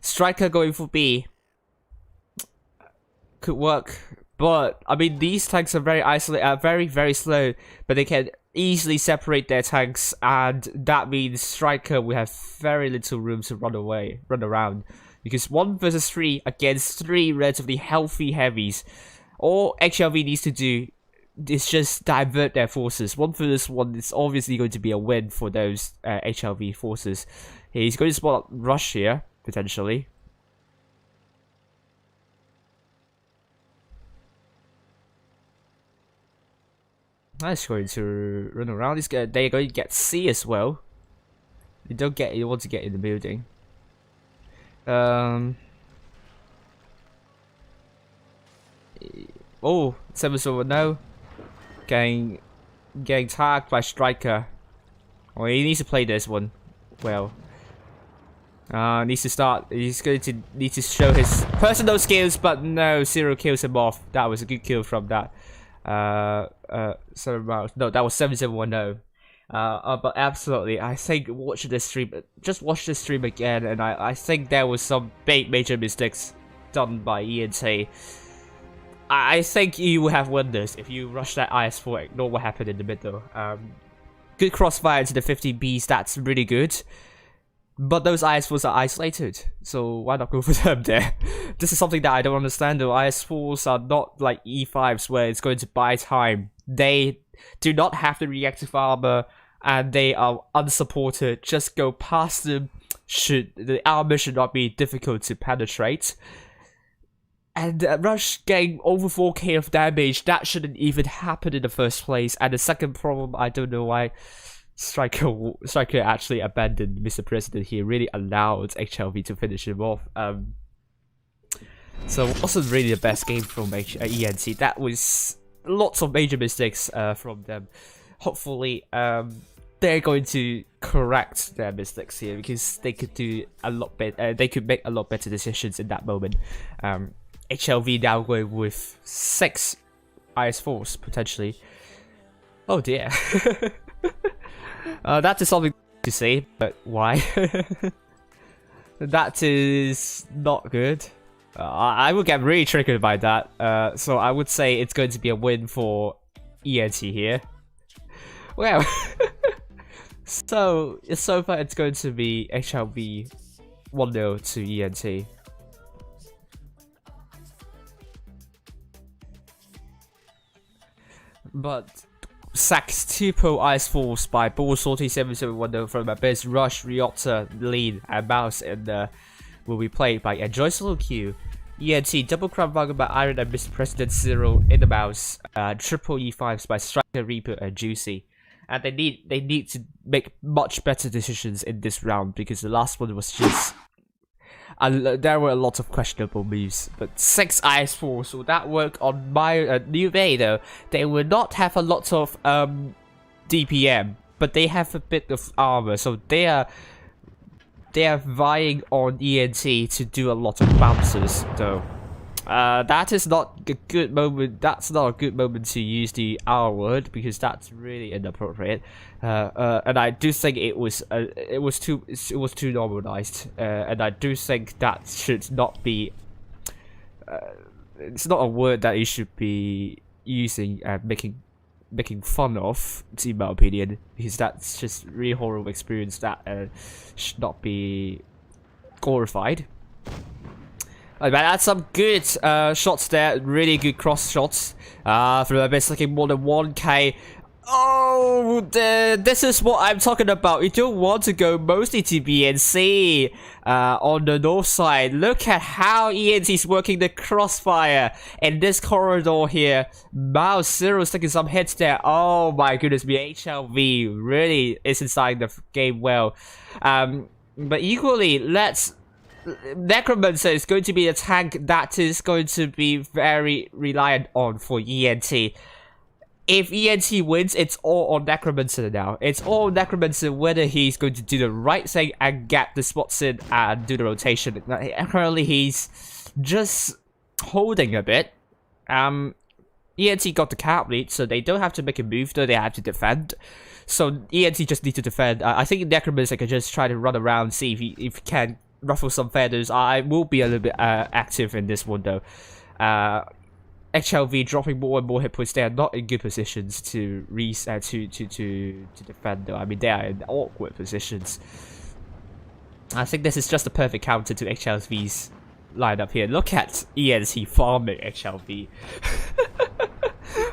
Striker going for B could work, but I mean these tanks are very isolated, very slow, but they can easily separate their tanks, and that means Striker will have very little room to run around, because 1 versus 3 against 3 relatively healthy heavies. All HLV needs to do is just divert their forces. 1 versus 1 is obviously going to be a win for those HLV forces. He's going to spot rush here potentially. That's going to run around. They're going to get C as well. You want to get in the building. Oh, 7-0 no. Getting tagged by Striker. Oh, he needs to play this one well. Needs to start. He's going to need to show his personal skills, but no, 0 kills him off. That was a good kill from that. 7 rounds. No, that was 7710. But absolutely, I think watch this stream again, and I think there was some big major mistakes done by ENT. I think you would have won this if you rush that IS4, ignore what happened in the middle. Good crossfire into the 50Bs, that's really good. But those IS4s are isolated, so why not go for them there? This is something that I don't understand though. IS4s are not like E5s where it's going to buy time. They do not have the reactive armor, and they are unsupported. Just go past them. The armor should not be difficult to penetrate. And rush getting over 4k of damage, that shouldn't even happen in the first place. And the second problem, I don't know why Striker actually abandoned Mr. President here, really allowed HLV to finish him off. So it wasn't really the best game from ENT. That was lots of major mistakes from them. Hopefully they're going to correct their mistakes here, because they could do a lot better. They could make a lot better decisions in that moment. HLV now going with 6 IS4s potentially. Oh dear. That is something to say, but why? That is not good. I would get really triggered by that. So I would say it's going to be a win for ENT here. Well, so far it's going to be HLV 1-0 to ENT. But sacks 2 pro IS4s by Bull Salty 7710 from Abyss, Rush, Ryota, Lean, and Mouse, and will be played by Enjoy Solo Q. ENT double crown wagon by Iron and Mr. President 0 in the Mouse, triple E5s by Striker, Reaper, and Juicy. And they need to make much better decisions in this round, because the last one was just there were a lot of questionable moves. But 6 IS4, so that work on my New Bay though. They will not have a lot of DPM, but they have a bit of armor, so they are vying on ENT to do a lot of bounces though. That is not a good moment. That's not a good moment to use the R word, because that's really inappropriate. And I do think it was too normalized. And I do think that should not be. It's not a word that you should be using and making fun of, in my opinion, because that's just really horrible experience that should not be glorified. But that's some good shots there, really good cross shots from a bit looking more than 1k. Oh, this is what I'm talking about. You don't want to go mostly to B and C on the north side. Look at how ENT is working the crossfire in this corridor here. Mouse Zero's taking some hits there. Oh my goodness me, HLV really is inside the game well. But equally, Necromancer is going to be a tank that is going to be very reliant on for ENT. If ENT wins, it's all on Necromancer now. It's all on Necromancer whether he's going to do the right thing and get the spots in and do the rotation. Currently, he's just holding a bit. ENT got the cap lead, so they don't have to make a move, though they have to defend. So ENT just need to defend. I think Necromancer can just try to run around, see if he can ruffle some feathers. I will be a little bit active in this one, though. HLV dropping more and more hit points. They are not in good positions to defend, though. I mean, they are in awkward positions. I think this is just a perfect counter to HLV's lineup here. Look at ENT farming HLV.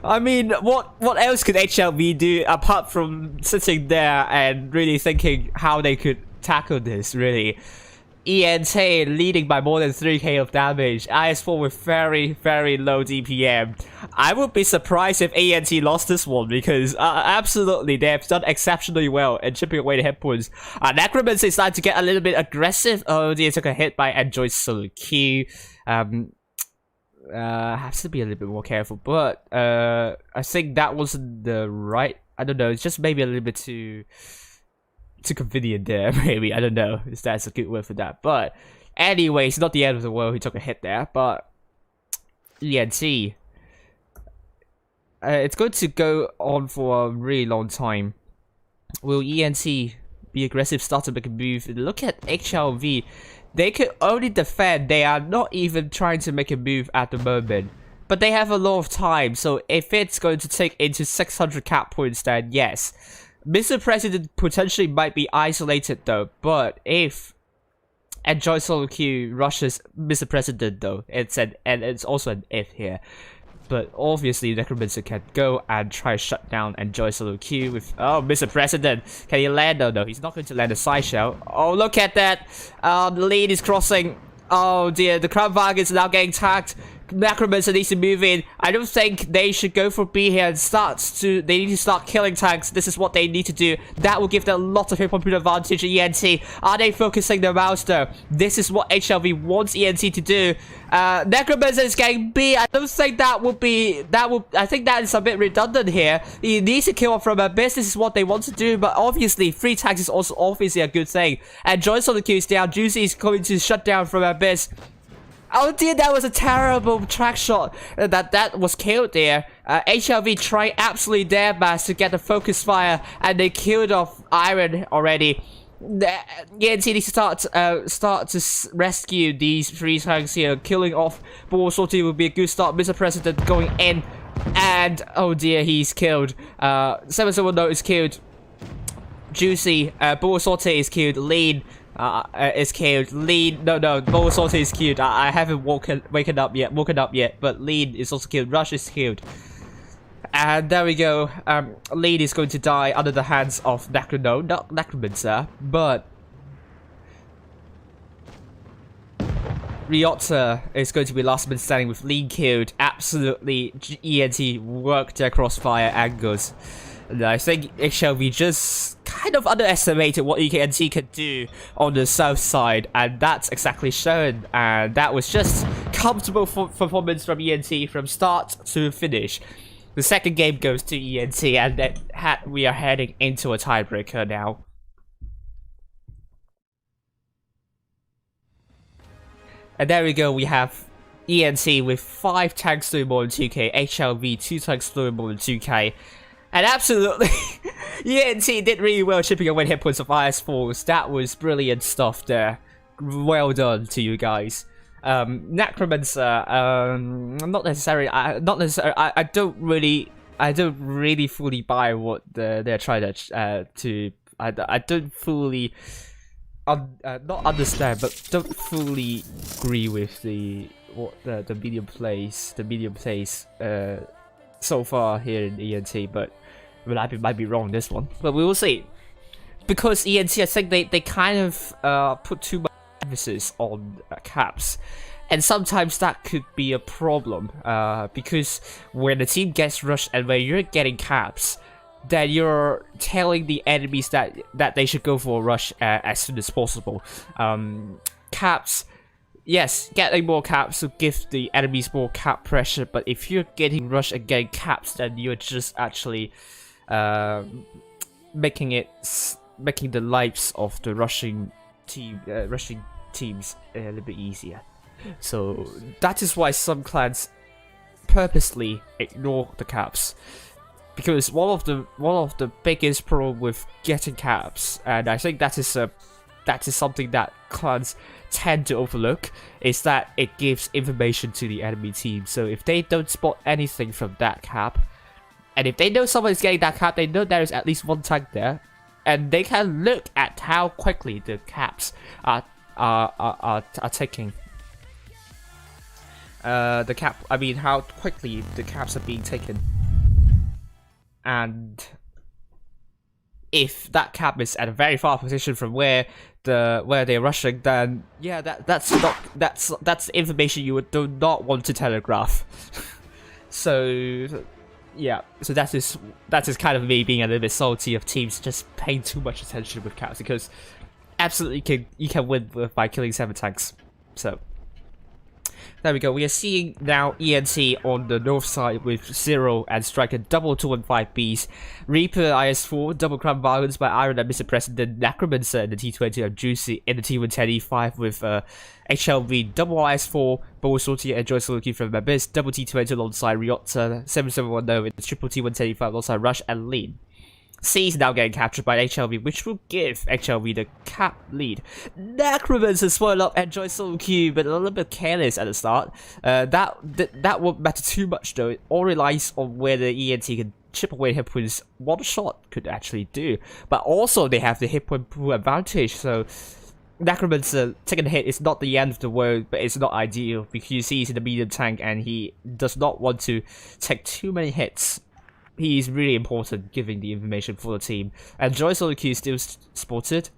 I mean, what else could HLV do apart from sitting there and really thinking how they could tackle this, really? ENT leading by more than 3k of damage. IS4 with very, very low DPM. I would be surprised if ENT lost this one because absolutely they have done exceptionally well in chipping away the hit points. Necromancer is starting to get a little bit aggressive. Oh, they took a hit by Enjoy Solo Q. Have to be a little bit more careful, but I think that wasn't the right. I don't know. It's just maybe a little bit too convenient there. Maybe, I don't know if that's a good word for that. But anyway, it's not the end of the world. He took a hit there, but ENT. It's going to go on for a really long time. Will ENT be aggressive? Start to make a move. Look at HLV. They could only defend. They are not even trying to make a move at the moment. But they have a lot of time. So if it's going to take into 600 cap points, then yes. Mr. President potentially might be isolated though. But if Enjoy Solo Q rushes Mr. President though, it's also an if here. But obviously Necromancer can go and try to shut down Enjoy Solo Q with... Oh, Mr. President. Can he land? No, he's not going to land a side shell. Oh, look at that. The lead is crossing. Oh dear, the Crown Wagon is now getting tagged. Necromancer needs to move in. I don't think they should go for B here and they need to start killing tanks. This is what they need to do. That will give them a lot of hit point advantage at ENT. Are they focusing their mouse though? This is what HLV wants ENT to do. Necromancer is getting B. I don't think that would be... I think that is a bit redundant here. He needs to kill off from Abyss. This is what they want to do, but obviously, free tags is also obviously a good thing. And Joyce on the queue is down. Juicy is going to shut down from Abyss. Oh dear, that was a terrible track shot. That was killed there. HLV tried absolutely their best to get the focus fire, and they killed off Iron already. ENT needs to start to rescue these three tanks here. Killing off Ball Sortie would be a good start. Mr. President going in, and oh dear, he's killed. 770 is killed. Juicy, Ball Sortie is killed. Lean is killed. Lean, no, Ball Sortie is killed. I haven't woken up yet, but Lean is also killed. Rush is killed. And there we go. Lean is going to die under the hands of not Necromancer, but Ryota is going to be last man standing with Lean killed. Absolutely, ENT worked their crossfire angles. And I think HLV just kind of underestimated what ENT could do on the south side, and that's exactly shown. And that was just comfortable performance from ENT from start to finish. The second game goes to ENT, and we are heading into a tiebreaker now. And there we go, we have ENT with 5 tanks doing more than 2k, HLV 2 tanks doing more than 2k. And absolutely, ENT did really well chipping away hit points of IS4s. That was brilliant stuff there. Well done to you guys. Necromancer, not necessarily. I don't really fully buy what they're trying to. I don't fully, not understand, but don't fully agree with the medium plays. So far here in ENT, but I might be wrong this one. But we will see. Because ENT, I think they kind of put too much emphasis on caps, and sometimes that could be a problem. Because when the team gets rushed and when you're getting caps, then you're telling the enemies that they should go for a rush as soon as possible. Caps. Yes, getting more caps will give the enemies more cap pressure, but if you're getting rushed and getting caps, then you're just actually making the lives of the rushing teams a little bit easier. So that is why some clans purposely ignore the caps. Because one of the biggest problem with getting caps, and I think that is something that clans tend to overlook, is that it gives information to the enemy team. So if they don't spot anything from that cap, and if they know someone is getting that cap, they know there is at least one tank there, and they can look at how quickly the caps are taking. How quickly the caps are being taken. And if that cap is at a very far position from where they're rushing, then yeah, that's information you do not want to telegraph. So yeah, so that is kind of me being a little bit salty of teams just paying too much attention with caps, because absolutely you can win by killing 7 tanks. So there we go. We are seeing now ENT on the north side with Zero and Striker double 215Bs. Reaper IS4, double Crown Violence by Iron and Mr. President. Necromancer in the T20 and Juicy in the T110 E5 with HLV, double IS4, Bowl Sortie and Joy Soluki from Abyss, double T20 alongside Ryota, 7710 in the triple T110 E5 alongside Rush and Lean. C is now getting captured by HLV, which will give HLV the cap lead. Necromancer spoiled up and Joy Solo Q, but a little bit careless at the start. That won't matter too much though. It all relies on whether ENT can chip away hit points one shot could actually do. But also they have the hit point pool advantage, so Necromancer taking a hit is not the end of the world, but it's not ideal because you see he's in the medium tank and he does not want to take too many hits. He's really important giving the information for the team. And Joy Solo Q is still spotted.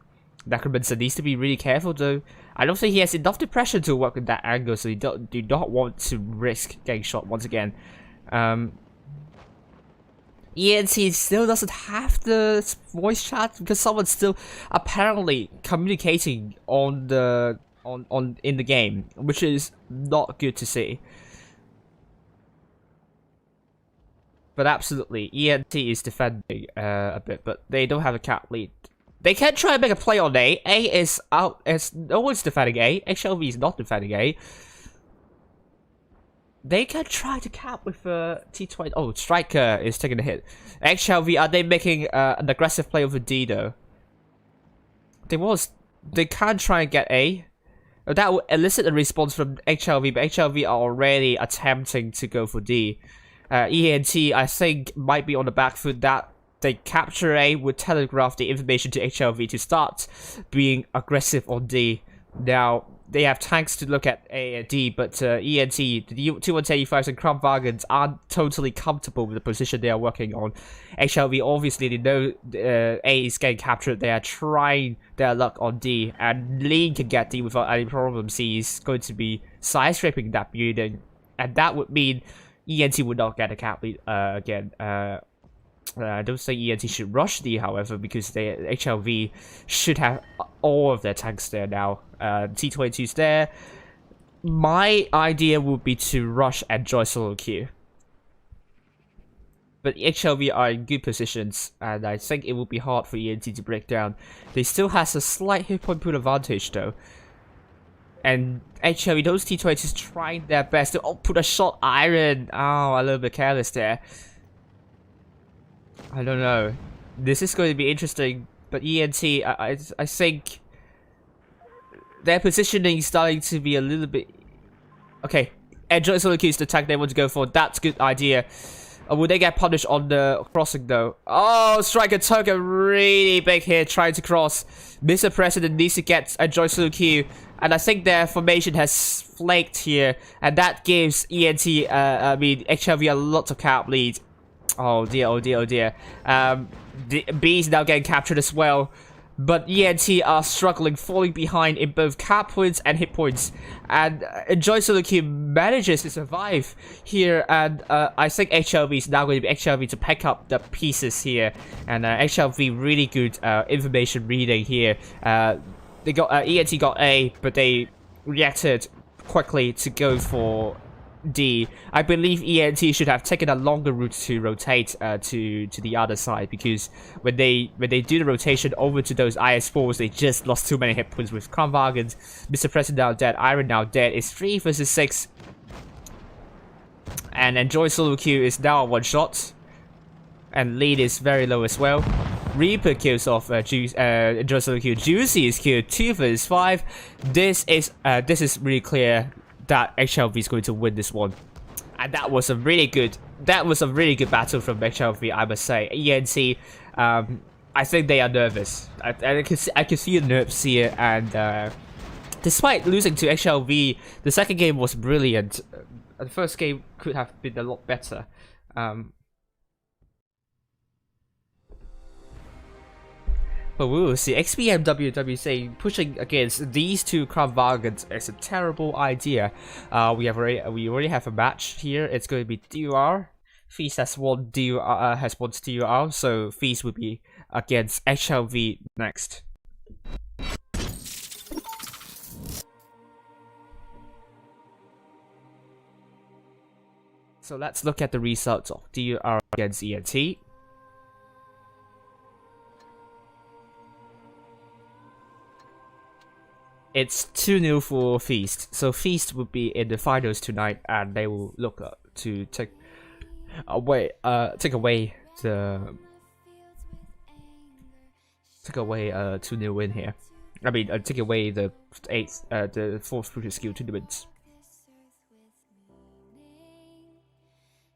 Necromancer needs to be really careful though. I don't think he has enough depression to work in that angle, so you do not want to risk getting shot once again. ENT still doesn't have the voice chat because someone's still apparently communicating in the game, which is not good to see. But absolutely, ENT is defending a bit, but they don't have a cap lead. They can try and make a play on A. A is out, as no one's defending A. HLV is not defending A. They can try to cap with T20. Oh, Striker is taking a hit. HLV, are they making an aggressive play over D though? They can try and get A. That will elicit a response from HLV, but HLV are already attempting to go for D. ENT, I think, might be on the back foot that they capture A would telegraph the information to HLV to start being aggressive on D. Now, they have tanks to look at A and D, but ENT, the T185s and Crown Wagons aren't totally comfortable with the position they are working on. HLV, obviously, they know A is getting captured. They are trying their luck on D, and Lean can get D without any problems. He is going to be side-stripping that building, and that would mean ENT would not get a cap lead again. I don't think ENT should rush D, however, because HLV should have all of their tanks there now. T22's there. My idea would be to rush and Joy Solo Q. But HLV are in good positions, and I think it will be hard for ENT to break down. They still has a slight hit point pool advantage though. And HLV, those T20s trying their best to put a shot Iron. Oh, a little bit careless there. I don't know. This is going to be interesting, but ENT, I think their positioning is starting to be a little bit... Okay, and Joy Solo Q is the tank they want to go for. That's a good idea. Will they get punished on the crossing though? Oh, Striker took a really big hit trying to cross. Mr. President needs to get a Joy Solo Q. And I think their formation has flaked here. And that gives ENT, HLV a lot of cap lead. Oh dear, oh dear, oh dear. B is now getting captured as well. But ENT are struggling, falling behind in both cap points and hit points. And Joy Solo Q manages to survive here. And I think HLV is now going to be HLV to pick up the pieces here. And HLV really good information reading here. They got ENT got A, but they reacted quickly to go for D, I believe ENT should have taken a longer route to rotate to the other side, because when they do the rotation over to those IS4s, they just lost too many hit points with Kranwagen, Mr. President now dead, Iron now dead. It's 3 versus 6. And Enjoy Solo Q is now 1 shot. And lead is very low as well. Reaper kills off Enjoy Solo Q. Juicy is killed 2 versus 5. This is really clear that HLV is going to win this one. And that was a really good battle from HLV, I must say. ENT, I think they are nervous. I can see the nerves here, and despite losing to HLV, the second game was brilliant. The first game could have been a lot better. But we will see. XPMWW saying pushing against these two Kranwagens is a terrible idea. We already have a match here. It's going to be DUR. Feast has won DUR, so Feast will be against HLV next. So let's look at the results of DUR against ENT. It's 2-0 for Feast. So Feast will be in the finals tonight, and they will look to take away a 2-0 win here. I mean, take away the fourth Brutish skill tournament.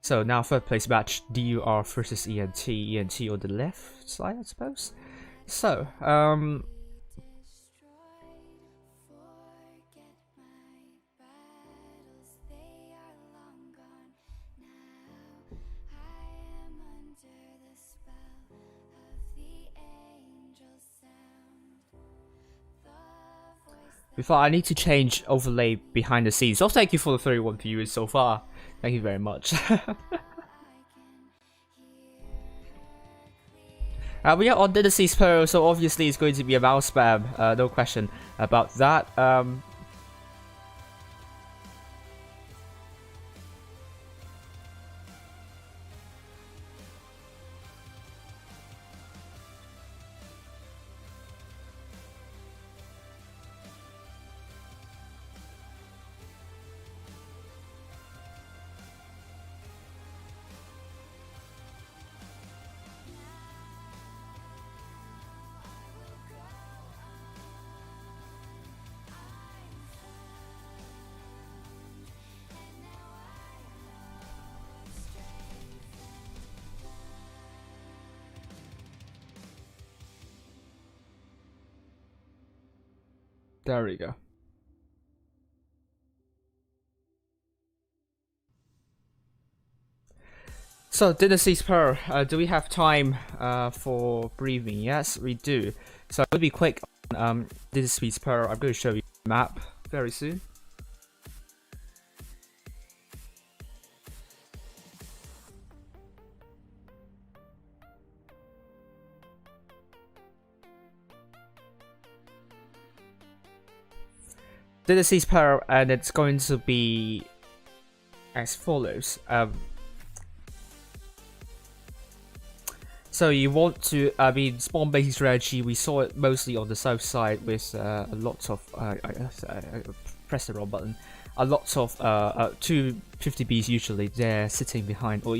So now third place match, DUR versus ENT. ENT on the left side, I suppose. So before I need to change overlay behind the scenes. So thank you for the 31 viewers so far. Thank you very much. We are on Dynasties Pro, so obviously it's going to be a mouse spam. No question about that. There we go. So, Dynasties Pearl, do we have time for breathing? Yes, we do. So, I'm going to be quick on Dynasties Pearl. I'm going to show you the map very soon. Dynasties Pearl, and it's going to be as follows. So you want to, spawn based strategy. We saw it mostly on the south side with a lot of, press the wrong button. A lot of 250Bs usually they're sitting behind, or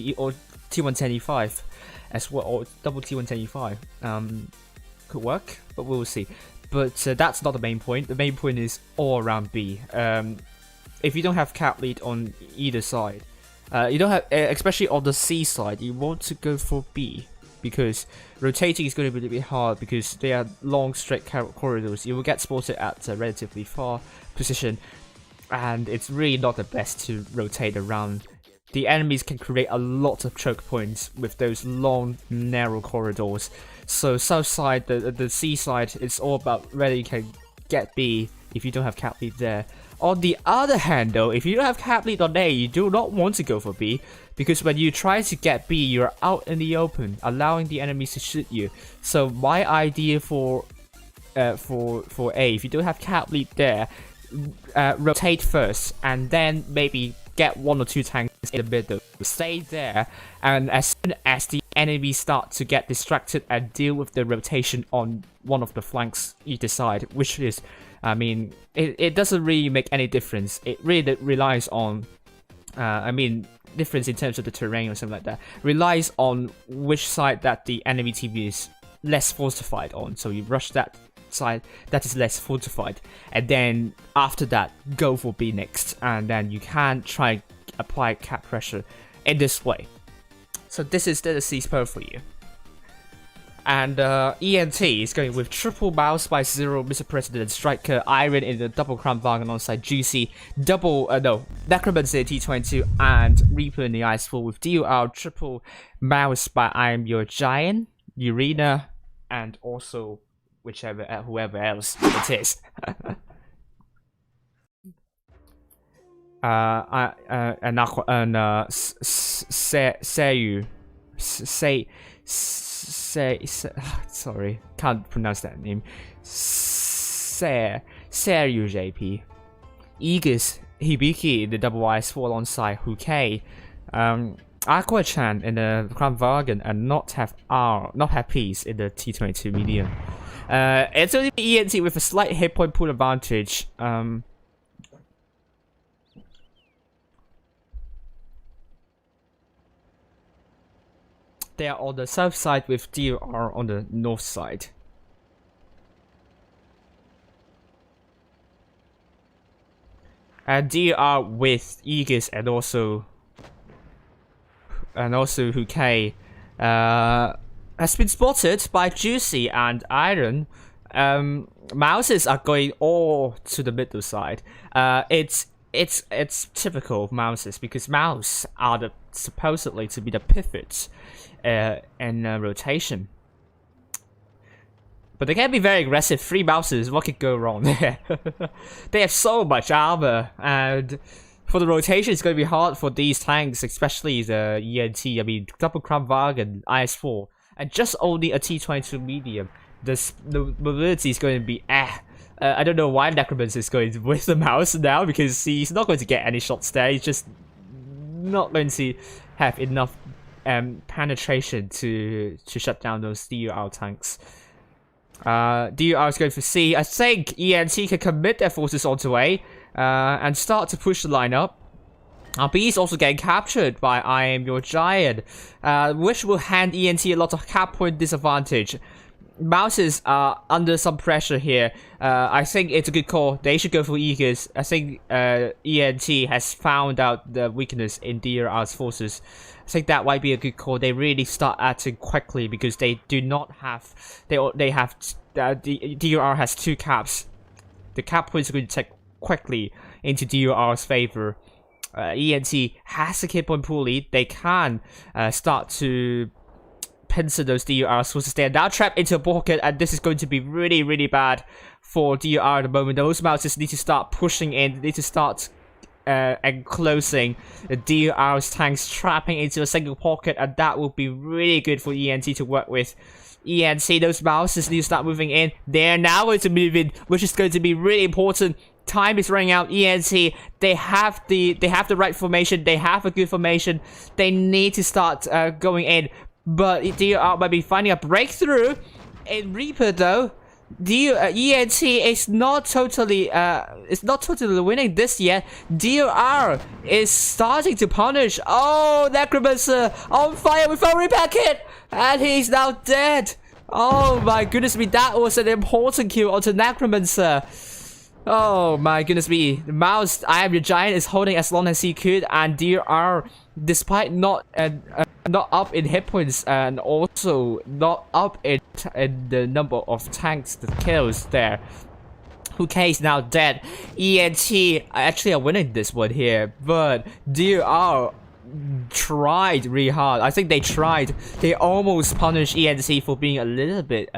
T110E5 as well, or double T110E5. Could work, but we'll see. But that's not the main point. The main point is all around B. If you don't have cap lead on either side, you don't have, especially on the C side, you want to go for B, because rotating is going to be a little bit hard because they are long straight corridors. You will get spotted at a relatively far position, and it's really not the best to rotate around. The enemies can create a lot of choke points with those long, narrow corridors. So south side, the C side, it's all about whether you can get B if you don't have cap lead there. On the other hand though, if you don't have cap lead on A, you do not want to go for B, because when you try to get B, you're out in the open, allowing the enemies to shoot you. So my idea for A, if you don't have cap lead there, rotate first, and then maybe get 1 or 2 tanks in the middle, stay there, and as soon as the enemy start to get distracted and deal with the rotation on one of the flanks either side, which is, I mean, it doesn't really make any difference. It really relies on, difference in terms of the terrain or something like that, relies on which side that the enemy team is less fortified on. So you rush that side that is less fortified, and then after that go for B next, and then you can try apply cap pressure in this way. So this is the C-spur for you. And ENT is going with triple mouse by 0, Mr. President, Striker, Iron in the double Crown Vang alongside Juicy, Necromancer T22, and Reaper in the Ice Fall with DUR, triple mouse by I Am Your Giant, Urena, and also whoever else it is. Sorry, can't pronounce that name. Seru JP. Aegis, Hibiki, the double Ice Fall alongside Hukei. Aqua-chan in the Crown Vargan, and not have Peace in the T22 medium. It's only ENT with a slight hit point pool advantage. They are on the south side with DUR on the north side. And DUR with Aegis and also Hukei has been spotted by Juicy and Iron. Mouses are going all to the middle side. It's typical of mouses because mouse are supposedly to be the pivots in rotation. But they can be very aggressive. 3 mouses, what could go wrong there? They have so much armor, and for the rotation it's going to be hard for these tanks, especially the ENT. I mean, double Crown Vang and IS-4, and just only a T22 medium. The mobility is going to be I don't know why Necromancer is going with the mouse now, because he's not going to get any shots there. He's just not going to have enough penetration to shut down those DUR tanks. DUR is going for C. I think ENT can commit their forces onto A and start to push the line up. B is also getting captured by I Am Your Giant, which will hand ENT a lot of cap point disadvantage. Mouses are under some pressure here. I think it's a good call. They should go for Aegis. I think ENT has found out the weakness in DUR's forces. I think that might be a good call. They really start acting quickly because they do not have. They have. DUR has 2 caps. The cap points are going to take quickly into DUR's favor. ENT has a hit point pool lead. They can start to pincer those DUR's forces. They are now trapped into a pocket, and this is going to be really, really bad for DUR at the moment. Those mouses need to start pushing in. They need to start enclosing the DUR's tanks, trapping into a single pocket, and that will be really good for ENT to work with. ENT, those mouses need to start moving in. They're now going to move in, which is going to be really important. Time is running out. ENT, they have the right formation. They have a good formation. They need to start going in. But DUR might be finding a breakthrough in Reaper though. ENT is not totally winning this yet. DUR is starting to punish. Oh, Necromancer on fire with a repair kit, and he's now dead. Oh my goodness me, that was an important kill onto Necromancer. Oh my goodness me, the mouse I Am Your Giant is holding as long as he could, and DUR, despite not up in hit points and also not up in the number of tanks, the kills there. Hukei is now dead. ENT actually are winning this one here, but DUR tried really hard. I think they tried. They almost punished ENT for being a little bit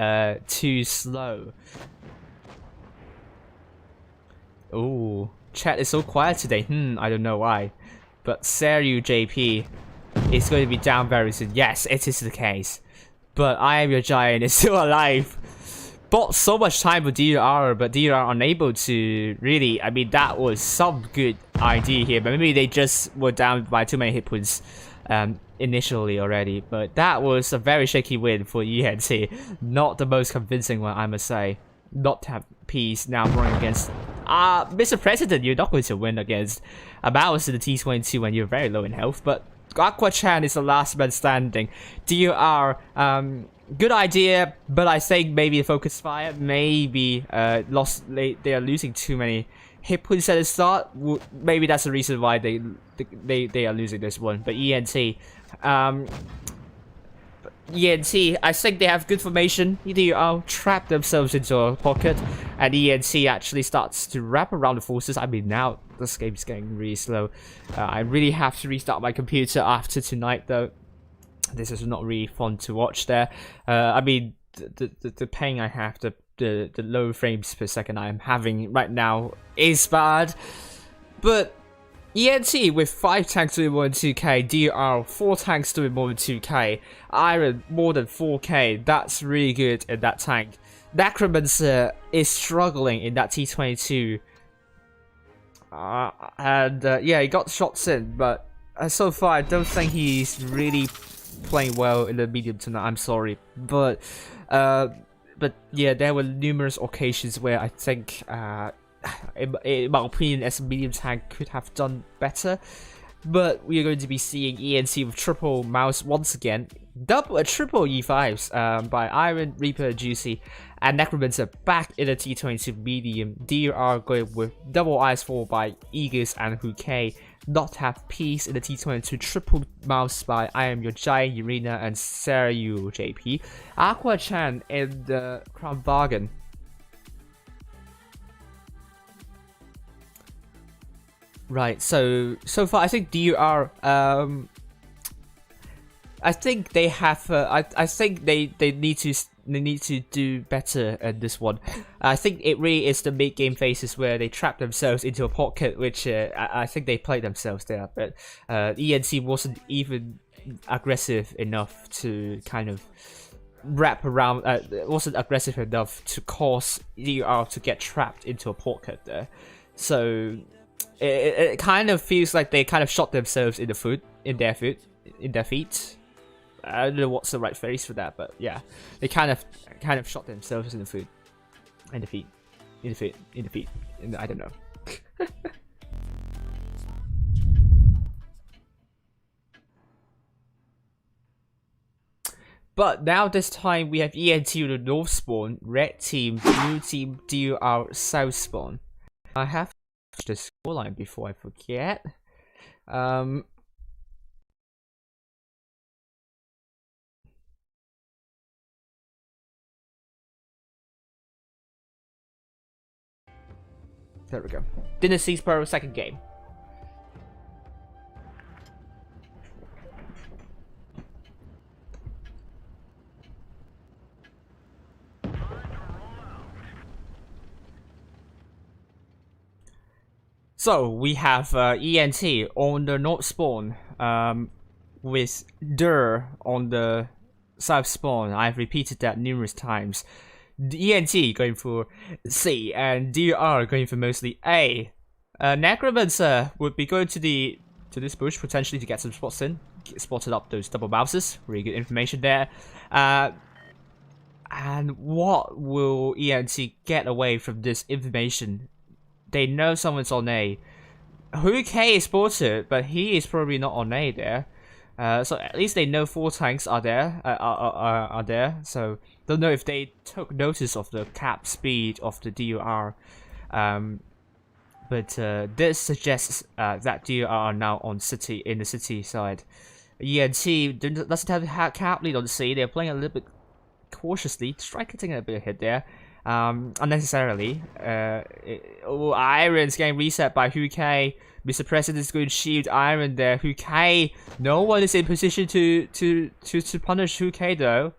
too slow. Oh, chat is so quiet today. I don't know why. But Seru JP is going to be down very soon. Yes, it is the case. But I Am Your Giant is still alive. bought so much time for DUR, but DUR unable to really. I mean, that was some good idea here, but maybe they just were down by too many hit points initially already. But that was a very shaky win for ENT. Not the most convincing one, I must say. Not to have peace now running against Mr. President. You're not going to win against a mouse in the T22 when you're very low in health, but Aqua Chan is the last man standing. DUR, good idea, but I think maybe a focus fire, maybe they are losing too many hit points at the start. Maybe that's the reason why they are losing this one. But ENT, I think they have good formation. DUR trap themselves into a pocket, and ENT actually starts to wrap around the forces. I mean, now this game is getting really slow. I really have to restart my computer after tonight, though. This is not really fun to watch there. I mean, the pain I have, the low frames per second I am having right now is bad. But ENT with 5 tanks doing more than 2k, DUR 4 tanks doing more than 2k, Iron more than 4k, that's really good in that tank. Necromancer is struggling in that T22. Yeah, he got shots in, but so far I don't think he's really playing well in the medium tonight. I'm sorry, but yeah, there were numerous occasions where I think, in my opinion, as a medium tank could have done better. But we are going to be seeing ENT with triple mouse once again, triple E5s by Iron, Reaper, Juicy, and Necromancer back in the T22 medium. DUR going with double IS4 by Aegis and Huke. Not have peace in the T22 triple mouse by I Am Your Giant, Urena, and Sarayu JP. Aqua Chan in the Crown Bargain. Right, so far I think DUR, I think they have, I think they need to do better at this one. I think it really is the mid-game phases where they trap themselves into a pocket, which I think they played themselves there. But ENT wasn't even aggressive enough to kind of wrap around. Wasn't aggressive enough to cause DUR to get trapped into a pocket there. So it kind of feels like they kind of shot themselves in the foot, in their feet. I don't know what's the right phrase for that, but yeah, they kind of shot themselves in the foot, in the feet, I don't know. But now this time we have ENT with the North spawn, Red team, Blue team, DUR South spawn. I have the scoreline before I forget. There we go. Dynasty Pro second game. So we have ENT on the North spawn, with DUR on the South spawn. I've repeated that numerous times. ENT going for C and DUR going for mostly A. Necromancer would be going to this bush potentially to get some spots in. Spotted up those double mouses. Really good information there. And what will ENT get away from this information? They know someone's on A. Huke is spotted, but he is probably not on A there. So at least they know 4 tanks are there. Are there. So don't know if they took notice of the cap speed of the DUR. But this suggests that DUR are now on city, in the city side. ENT doesn't have a cap lead on C. They're playing a little bit cautiously. Striker taking a bit of hit there. Unnecessarily. Iron's getting reset by Huke. Mr. President's going to shield Iron there. Huke, no one is in position to punish Huke though.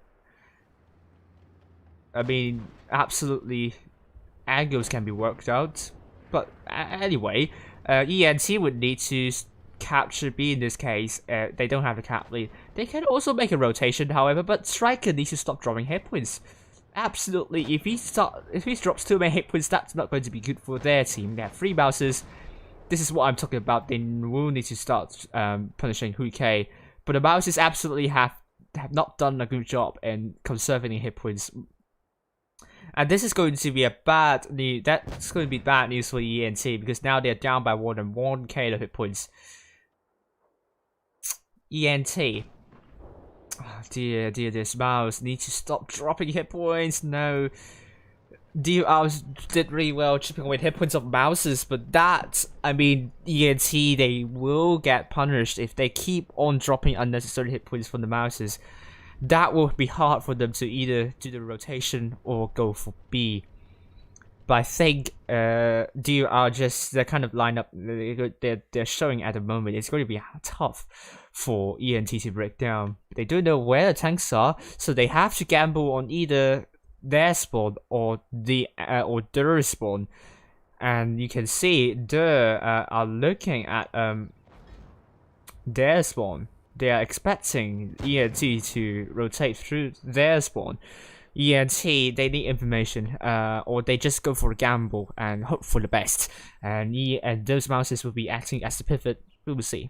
I mean, absolutely, angles can be worked out. But anyway, ENT would need to capture B in this case. They don't have the cap lead. They can also make a rotation, however, but Striker needs to stop drawing hit points. absolutely, if he drops too many hit points, that's not going to be good for their team. They have 3 Mousers. This is what I'm talking about. They will need to start punishing Huke. But the Mousers absolutely have not done a good job in conserving hit points. And this is going to be bad news for ENT, because now they're down by more than 1k of hit points. ENT. Oh, dear, this mouse needs to stop dropping hit points. No. DURs did really well chipping away hit points of Mousers, but that, I mean, ENT, they will get punished if they keep on dropping unnecessary hit points from the Mousers. That will be hard for them to either do the rotation or go for B. But I think DUR just the kind of lineup they're showing at the moment, it's going to be tough for ENT to break down. They don't know where the tanks are, so they have to gamble on either their spawn or their spawn. And you can see are looking at their spawn. They are expecting ENT to rotate through their spawn. ENT, they need information, or they just go for a gamble and hope for the best. And those Mousers will be acting as the pivot. We will see.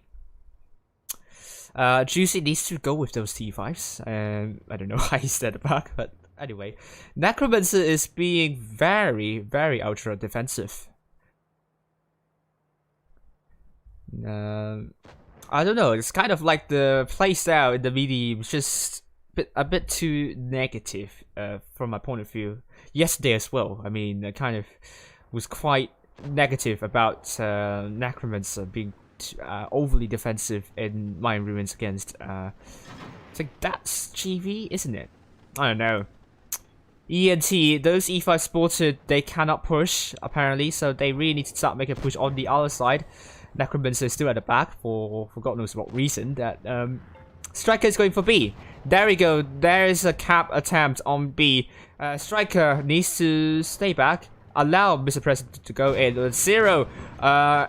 Juicy needs to go with those T5s. I don't know why he said it back, but anyway. Necromancer is being very, very ultra defensive. I don't know, it's kind of like the playstyle in the medium, just a bit too negative from my point of view. Yesterday as well, I mean, I kind of was quite negative about Necromancer being overly defensive in Mind Ruins against, I think that's GV, isn't it? I don't know. ENT, those E5 sported, they cannot push, apparently, so they really need to start making a push on the other side. Necromancer is still at the back for God knows what reason. That Striker is going for B. There we go. There is a cap attempt on B. Striker needs to stay back. Allow Mr. President to go in. Zero.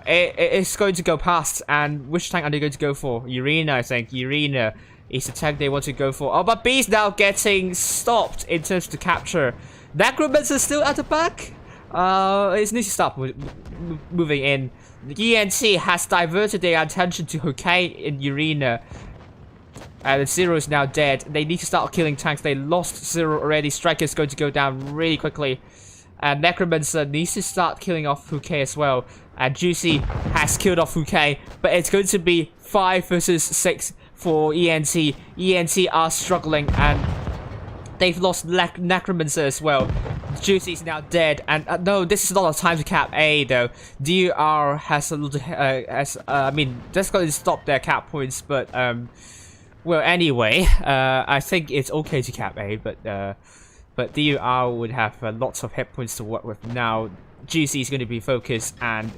It's going to go past. And which tank are they going to go for? Urena, I think. Urena is the tank they want to go for. Oh, but B's now getting stopped in terms of the capture. Necromancer is still at the back. It needs to stop moving in. ENT has diverted their attention to Hokage in Urena. And Zero is now dead. They need to start killing tanks. They lost Zero already. Striker is going to go down really quickly. And Necromancer needs to start killing off Hokage as well. And Juicy has killed off Hokage. But it's going to be 5 versus 6 for ENT. ENT are struggling and they've lost Necromancer as well. Juicy is now dead, and no, this is not a time to cap A though. DUR has a little, I mean, that's going to stop their cap points, but well, anyway, I think it's okay to cap A, but DUR would have lots of hit points to work with now. Juicy is going to be focused, and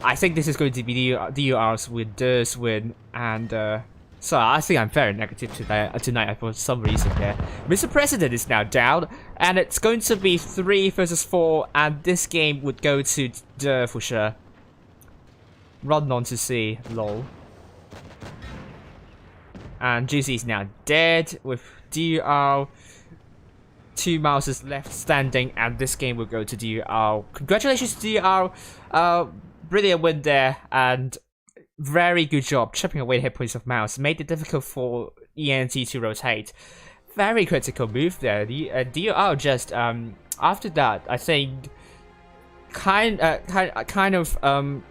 I think this is going to be DUR's win, Dur's win, and so I think I'm very negative tonight for some reason there. Mr. President is now down, and it's going to be 3 versus 4, and this game would go to Dur for sure. Run on to C, lol. And Juicy is now dead, with DUR 2 Mousers left standing, and this game will go to DUR. Congratulations to DUR, brilliant win there, and very good job chipping away the hit points of Mouse. Made it difficult for ENT to rotate. Very critical move there. The DUR just after that, I think kind of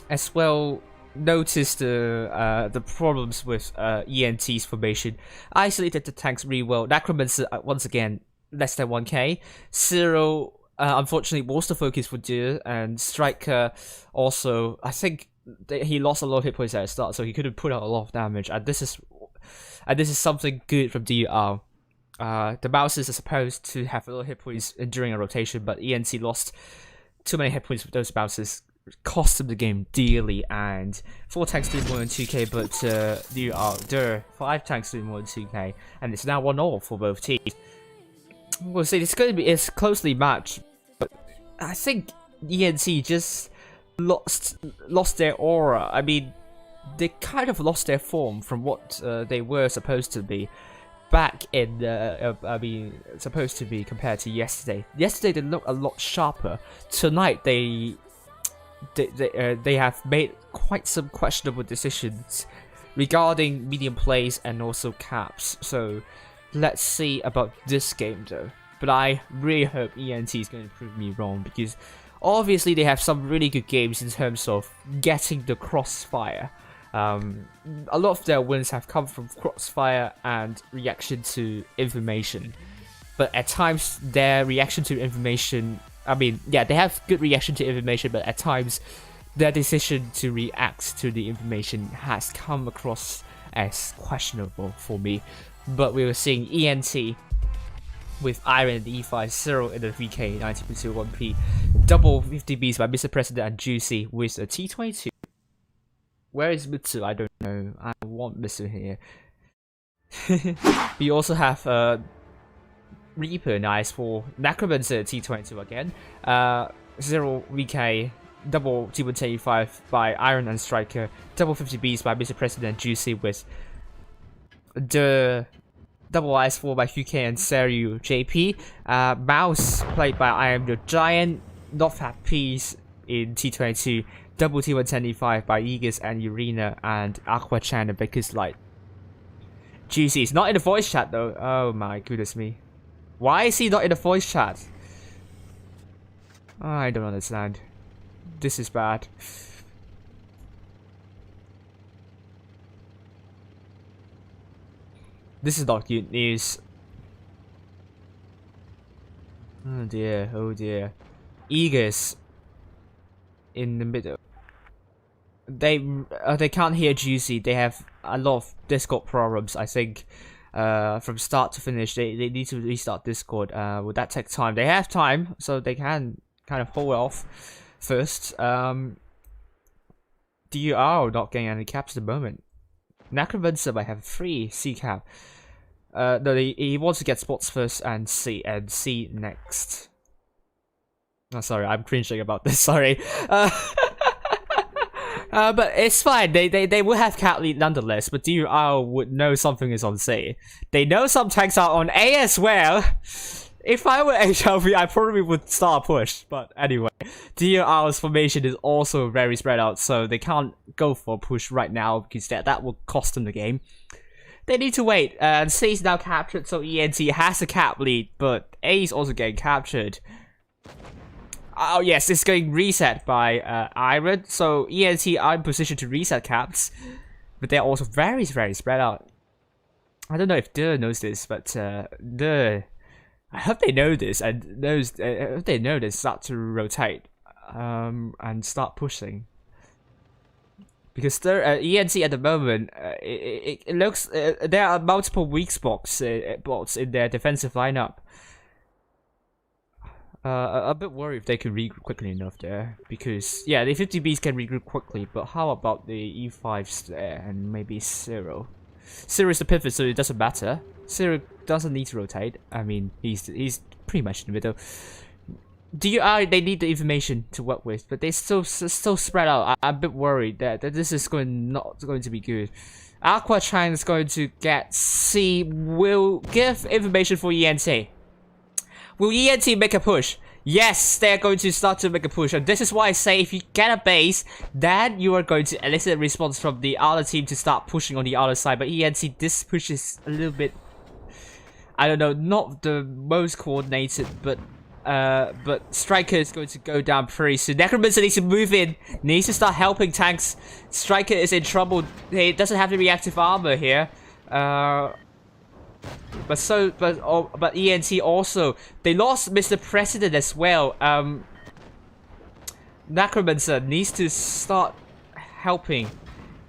as well noticed the problems with ENT's formation. Isolated the tanks really well. Necromancer once again less than 1k. Zero unfortunately was the focus for Dur, and Striker also, I think he lost a lot of hit points at the start, so he couldn't put out a lot of damage. And this is something good from DUR. The Mousers are supposed to have a lot of hit points during a rotation, but ENT lost too many hit points with those Mousers, cost them the game dearly. And 4 tanks doing more than 2k, but Dur 5 tanks doing more than 2k, and it's now 1-0 for both teams. We'll see. It's closely matched, but I think ENT just lost their aura. I mean, they kind of lost their form from what they were supposed to be. back in I mean, supposed to be compared to yesterday. Yesterday they look a lot sharper. Tonight they have made quite some questionable decisions regarding medium plays and also caps. So let's see about this game though. But I really hope ENT is going to prove me wrong, because obviously they have some really good games in terms of getting the crossfire. A lot of their wins have come from crossfire and reaction to information. But at times their reaction to information, I mean, yeah, they have good reaction to information, but at times their decision to react to the information has come across as questionable for me. But we were seeing ENT with Iron and E5, 0 in the 3K, 90.01p, double 50Bs by Mr. President and Juicy with a T22. Where is Mitsu? I don't know. I want Mitsu here. We also have Reaper, nice for Necromancer T22 again. 0 VK, double T185 by Iron and Striker, double 50Bs by Mr. President Juicy with the double IS4 by QK and Seru JP. Mouse played by I Am Your Giant, not Fat Peas in T22, double T110E5 by Aegis and Urena and Aqua Chan and Baker's Light. Juicy is not in the voice chat though. Oh my goodness me. Why is he not in the voice chat? I don't understand. This is bad. This is not good news. Oh dear, oh dear. Aegis in the middle. They can't hear Juicy. They have a lot of Discord problems, I think. From start to finish, they need to restart Discord. Would that take time? They have time, so they can kind of hold off first. DUR not getting any caps at the moment. Necromancer might have 3 C cap. No, he wants to get spots first and C next. Oh, sorry, I'm cringing about this. Sorry. But it's fine. They will have cap lead nonetheless. But DUR would know something is on C. They know some tanks are on A as well. If I were HLV, I probably would start a push. But anyway, DUR's formation is also very spread out, so they can't go for a push right now because that will cost them the game. They need to wait. C is now captured, so ENT has a cap lead, but A is also getting captured. Oh yes, it's getting reset by Iron, so ENT are in position to reset caps, but they're also very spread out. I don't know if DUR knows this, but DUR, I hope they know this and knows. If they know this, start to rotate and start pushing. Because ENT at the moment, it looks there are multiple weak spots in their defensive lineup. A bit worried if they can regroup quickly enough there, because yeah, the 50Bs can regroup quickly, but how about the E5s there and maybe 0? 0 is the pivot, so it doesn't matter. 0 doesn't need to rotate. I mean, he's pretty much in the middle. DUR, they need the information to work with, but they still spread out. I'm a bit worried that this is not going to be good. Aqua Chan is going to get C. Will give information for ENT. Will ENT make a push? Yes, they're going to start to make a push, and this is why I say if you get a base, then you are going to elicit a response from the other team to start pushing on the other side. But ENT, this push is a little bit, I don't know, not the most coordinated, but Striker is going to go down pretty soon. Necromancer needs to move in, needs to start helping tanks. Striker is in trouble. He doesn't have the reactive armor here. But ENT also, they lost Mr. President as well. Necromancer needs to start helping,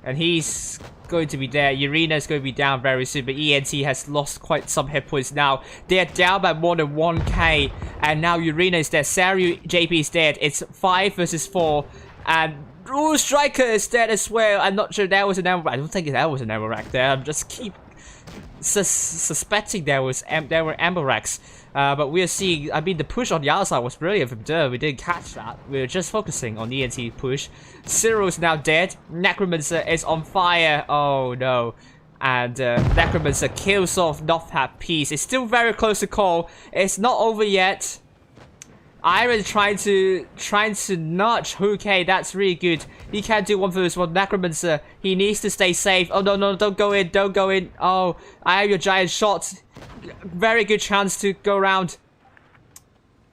and he's going to be there. Urena is going to be down very soon, but ENT has lost quite some hit points now. They are down by more than 1k, and now Urena is dead. Seru JP is dead. It's 5 versus 4, and ooh, Striker is dead as well. I'm not sure that was an Emerald. I don't think that was an Emerald there. I'm just keep suspecting there were Amber Racks, but we are seeing. I mean, the push on the other side was brilliant from DUR. We didn't catch that. We were just focusing on the ENT push. Cyril's now dead. Necromancer is on fire. Oh no! And Necromancer kills off Northhat Peace. It's still very close to call. It's not over yet. Iron trying to nudge Huke. That's really good. He can't do 1v1. Necromancer, he needs to stay safe. Oh no, don't go in, don't go in. Oh, I have your giant shot. Very good chance to go around.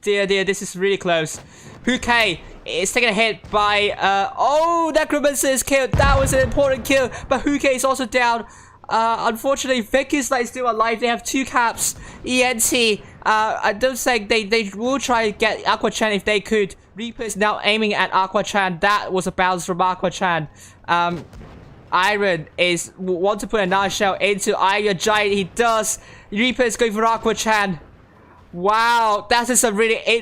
Dear, this is really close. Huke is taking a hit by oh, Necromancer is killed. That was an important kill, but Huke is also down. Unfortunately, Vic is like still alive. They have 2 caps. ENT. I don't think they will try to get Aqua Chan if they could. Reaper is now aiming at Aqua Chan. That was a bounce from Aqua Chan. Iron is want to put another shell into Iron Giant. He does. Reaper is going for Aqua Chan. Wow, that is a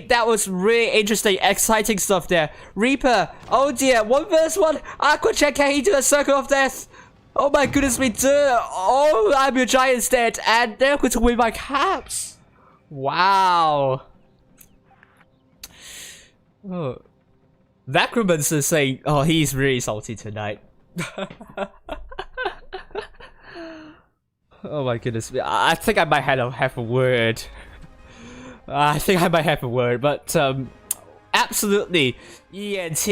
that was really interesting, exciting stuff there. Reaper, oh dear, 1v1. Aqua Chan, can he do a circle of death? Oh my goodness me, dude. Oh, I'm your Giant's dead, and they're going to win my caps. Wow. Oh. Necromancer saying, oh, he's really salty tonight. Oh my goodness. I think I might have a word. I think I might have a word, but absolutely, ENT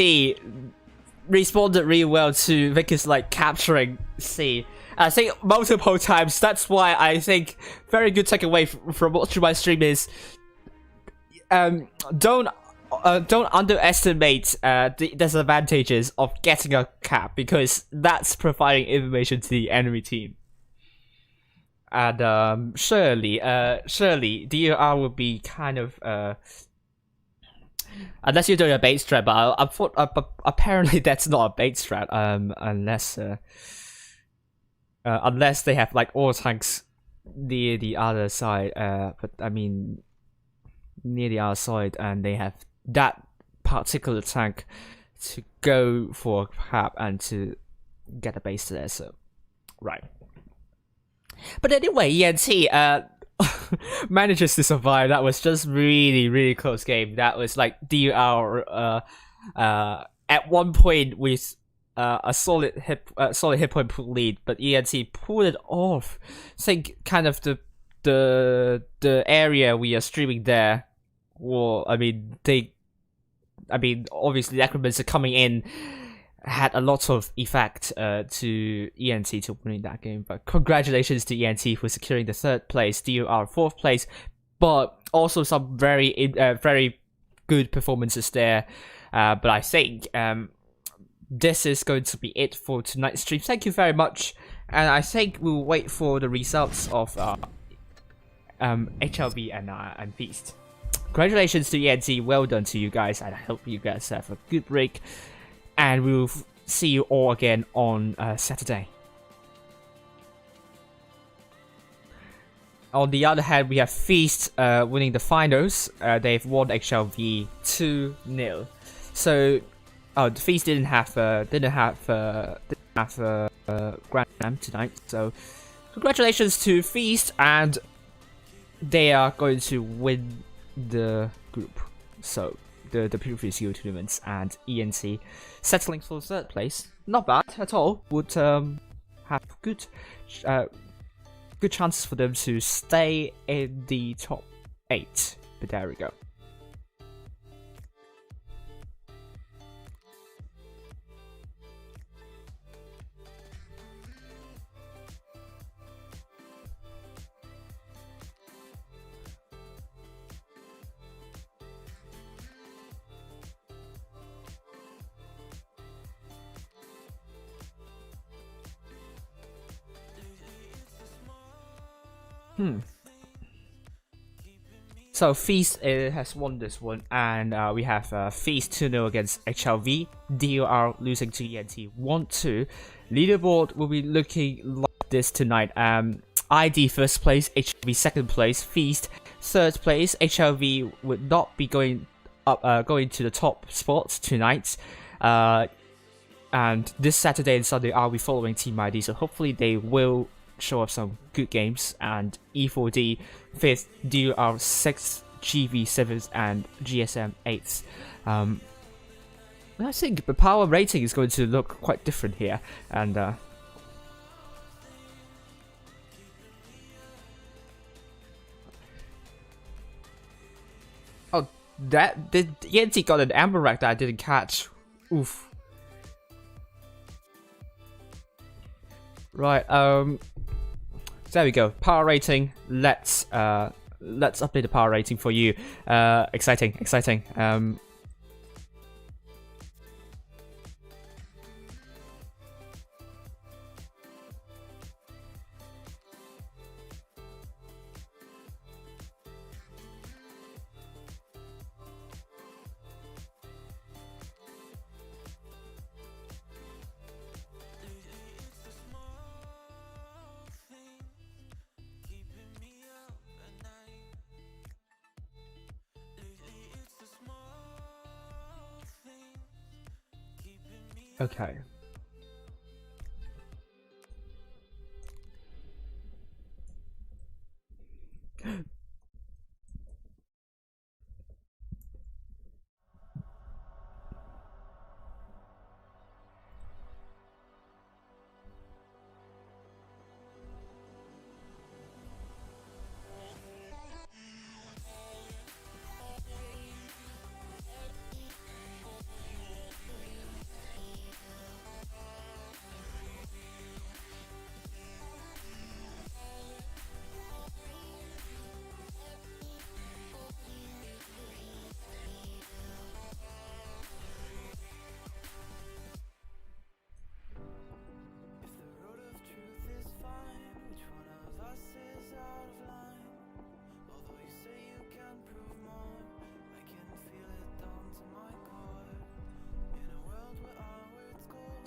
responded really well to Vicky's like capturing C. I think multiple times. That's why I think very good takeaway from watching my stream is don't underestimate the disadvantages of getting a cap, because that's providing information to the enemy team. And surely DUR will be kind of unless you're doing a bait strat, but apparently that's not a bait strat. Unless they have like all tanks near the other side. But I mean near the other side, and they have that particular tank to go for a cap and to get a base there. So right. But anyway, ENT manages to survive. That was just really close game. That was like DUR at one point with a solid hit point lead, but ENT pulled it off. I think kind of the area we are streaming there. Well, I mean obviously Necromancer coming in had a lot of effect to ENT to winning that game. But congratulations to ENT for securing the 3rd place, DUR 4th place, but also some very good performances there. But I think this is going to be it for tonight's stream. Thank you very much, and I think we'll wait for the results of HLV and Feast. Congratulations to ENT, well done to you guys, and I hope you guys have a good break. And we'll see you all again on Saturday. On the other hand, we have Feast winning the finals. They've won HLV 2-0. So, the Feast didn't have Grand Slam tonight. So, congratulations to Feast, and they are going to win the group. So, the previous EU tournaments, and ENT settling for 3rd place. Not bad at all. Would have good chances for them to stay in the top 8. But there we go. So Feast has won this one, and we have Feast 2-0 against HLV. DUR losing to ENT 1-2. Leaderboard will be looking like this tonight. ID 1st place, HLV 2nd place, Feast 3rd place. HLV would not be going to the top spots tonight. And this Saturday and Sunday I'll be following Team ID, so hopefully they will show up some good games. And E4D 5th, DUR 6th, GV 7th, and GSM 8th. I think the power rating is going to look quite different here, and That the ENT got an amber rack that I didn't catch. Oof. Right, there we go. Power rating. Let's update the power rating for you. Exciting. Okay.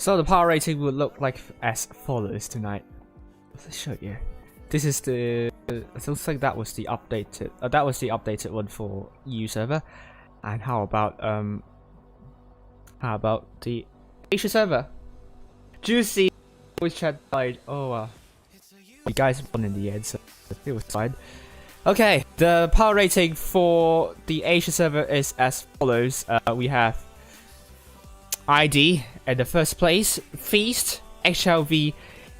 So the power rating will look like as follows tonight. Let's show you. This is the. I don't think that was the updated. That was the updated one for EU server. And how about the Asia server? Juicy voice chat died. Oh, you guys won in the end, so it was fine. Okay, the power rating for the Asia server is as follows. We have ID in the first place, Feast, HLV,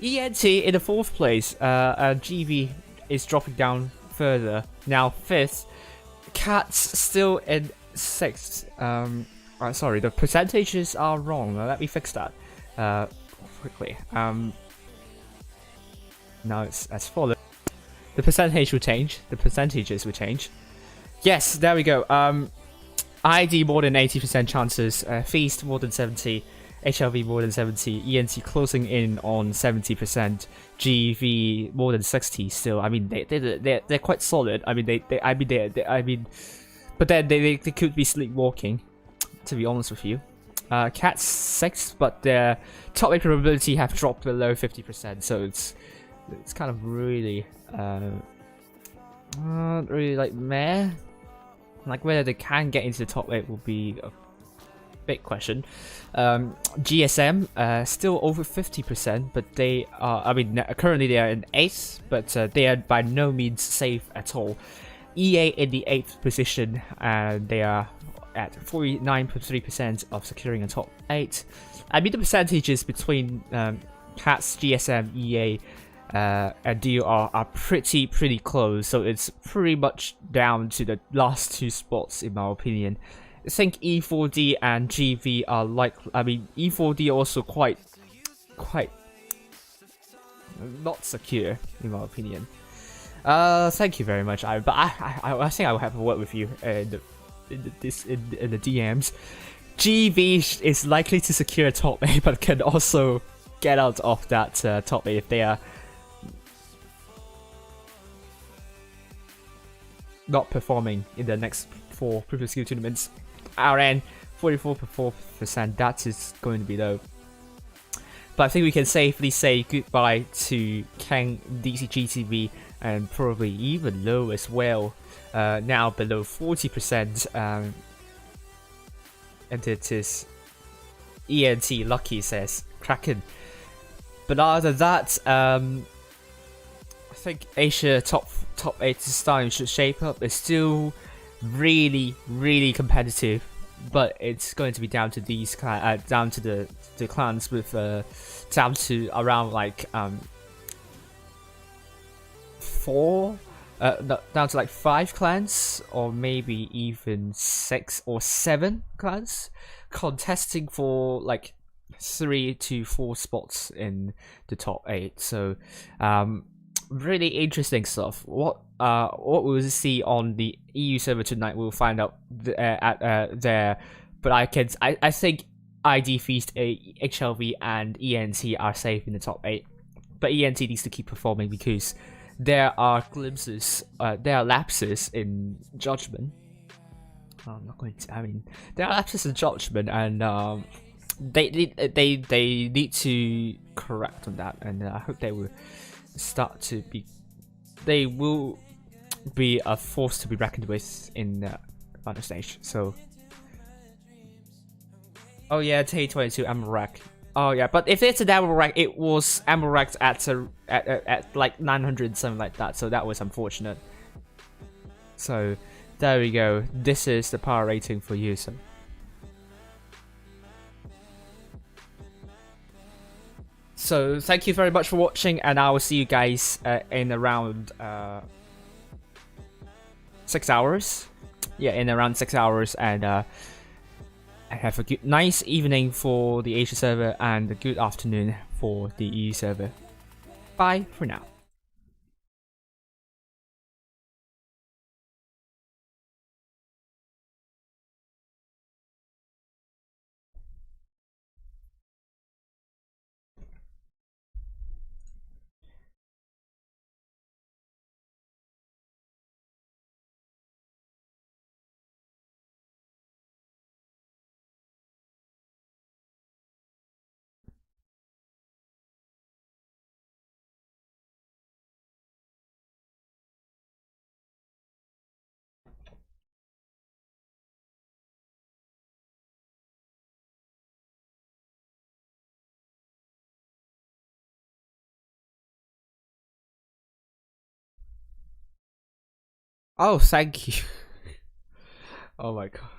ENT in the fourth place, and GV is dropping down further. Now fifth, Cats still in sixth. Sorry, the percentages are wrong. Let me fix that quickly. Now it's as follows. The percentage will change. The percentages will change. Yes, there we go. ID more than 80% chances, Feast more than 70, HLV more than 70, ENT closing in on 70%, GV more than 60 still. I mean they're quite solid. I mean but then they could be sleepwalking, to be honest with you. Cats 6th, but their top 8 probability have dropped below 50%, so it's kind of really really like meh. Like whether they can get into the top 8 will be a big question. GSM still over 50%, but they are. I mean, currently they are in 8th, but they are by no means safe at all. EA in the 8th position, and they are at 49.3% of securing a top 8. I mean, the percentages between Cats, GSM, EA. And DUR are pretty close, so it's pretty much down to the last 2 spots in my opinion. I think E4D and GV are like, I mean E4D also quite not secure in my opinion. Thank you very much. But I think I will have a word with you in the DMs. GV is likely to secure a top 8, but can also get out of that top 8 if they are not performing in the next 4 previous skill tournaments. RN 44.4%, that is going to be low. But I think we can safely say goodbye to Kang, DCGTV, and probably even low as well. Now below 40%. And it is ENT Lucky, says Kraken. But other than that, I think Asia top 8 this time should shape up. It's still really competitive, but it's going to be down to these down to the clans with down to around like 4 down to like 5 clans, or maybe even 6 or 7 clans, contesting for like 3 to 4 spots in the top 8. So, really interesting stuff. What we'll see on the EU server tonight, we'll find out there. But I think ID Feast, HLV, and ENT are safe in the top 8. But ENT needs to keep performing because there are glimpses, there are lapses in judgment. I'm not going to. I mean, there are lapses in judgment, and they need to correct on that, and I hope they will start to be. They will be a force to be reckoned with in the final stage. So, oh yeah, T22 Amarak. Oh yeah, but if it's an Amarak, it was Amarak at like 900 something like that. So that was unfortunate. So there we go. This is the power rating for user. So thank you very much for watching, and I will see you guys in around 6 hours. Yeah, in around 6 hours, and have a nice evening for the Asia server and a good afternoon for the EU server. Bye for now. Oh, thank you. Oh my god.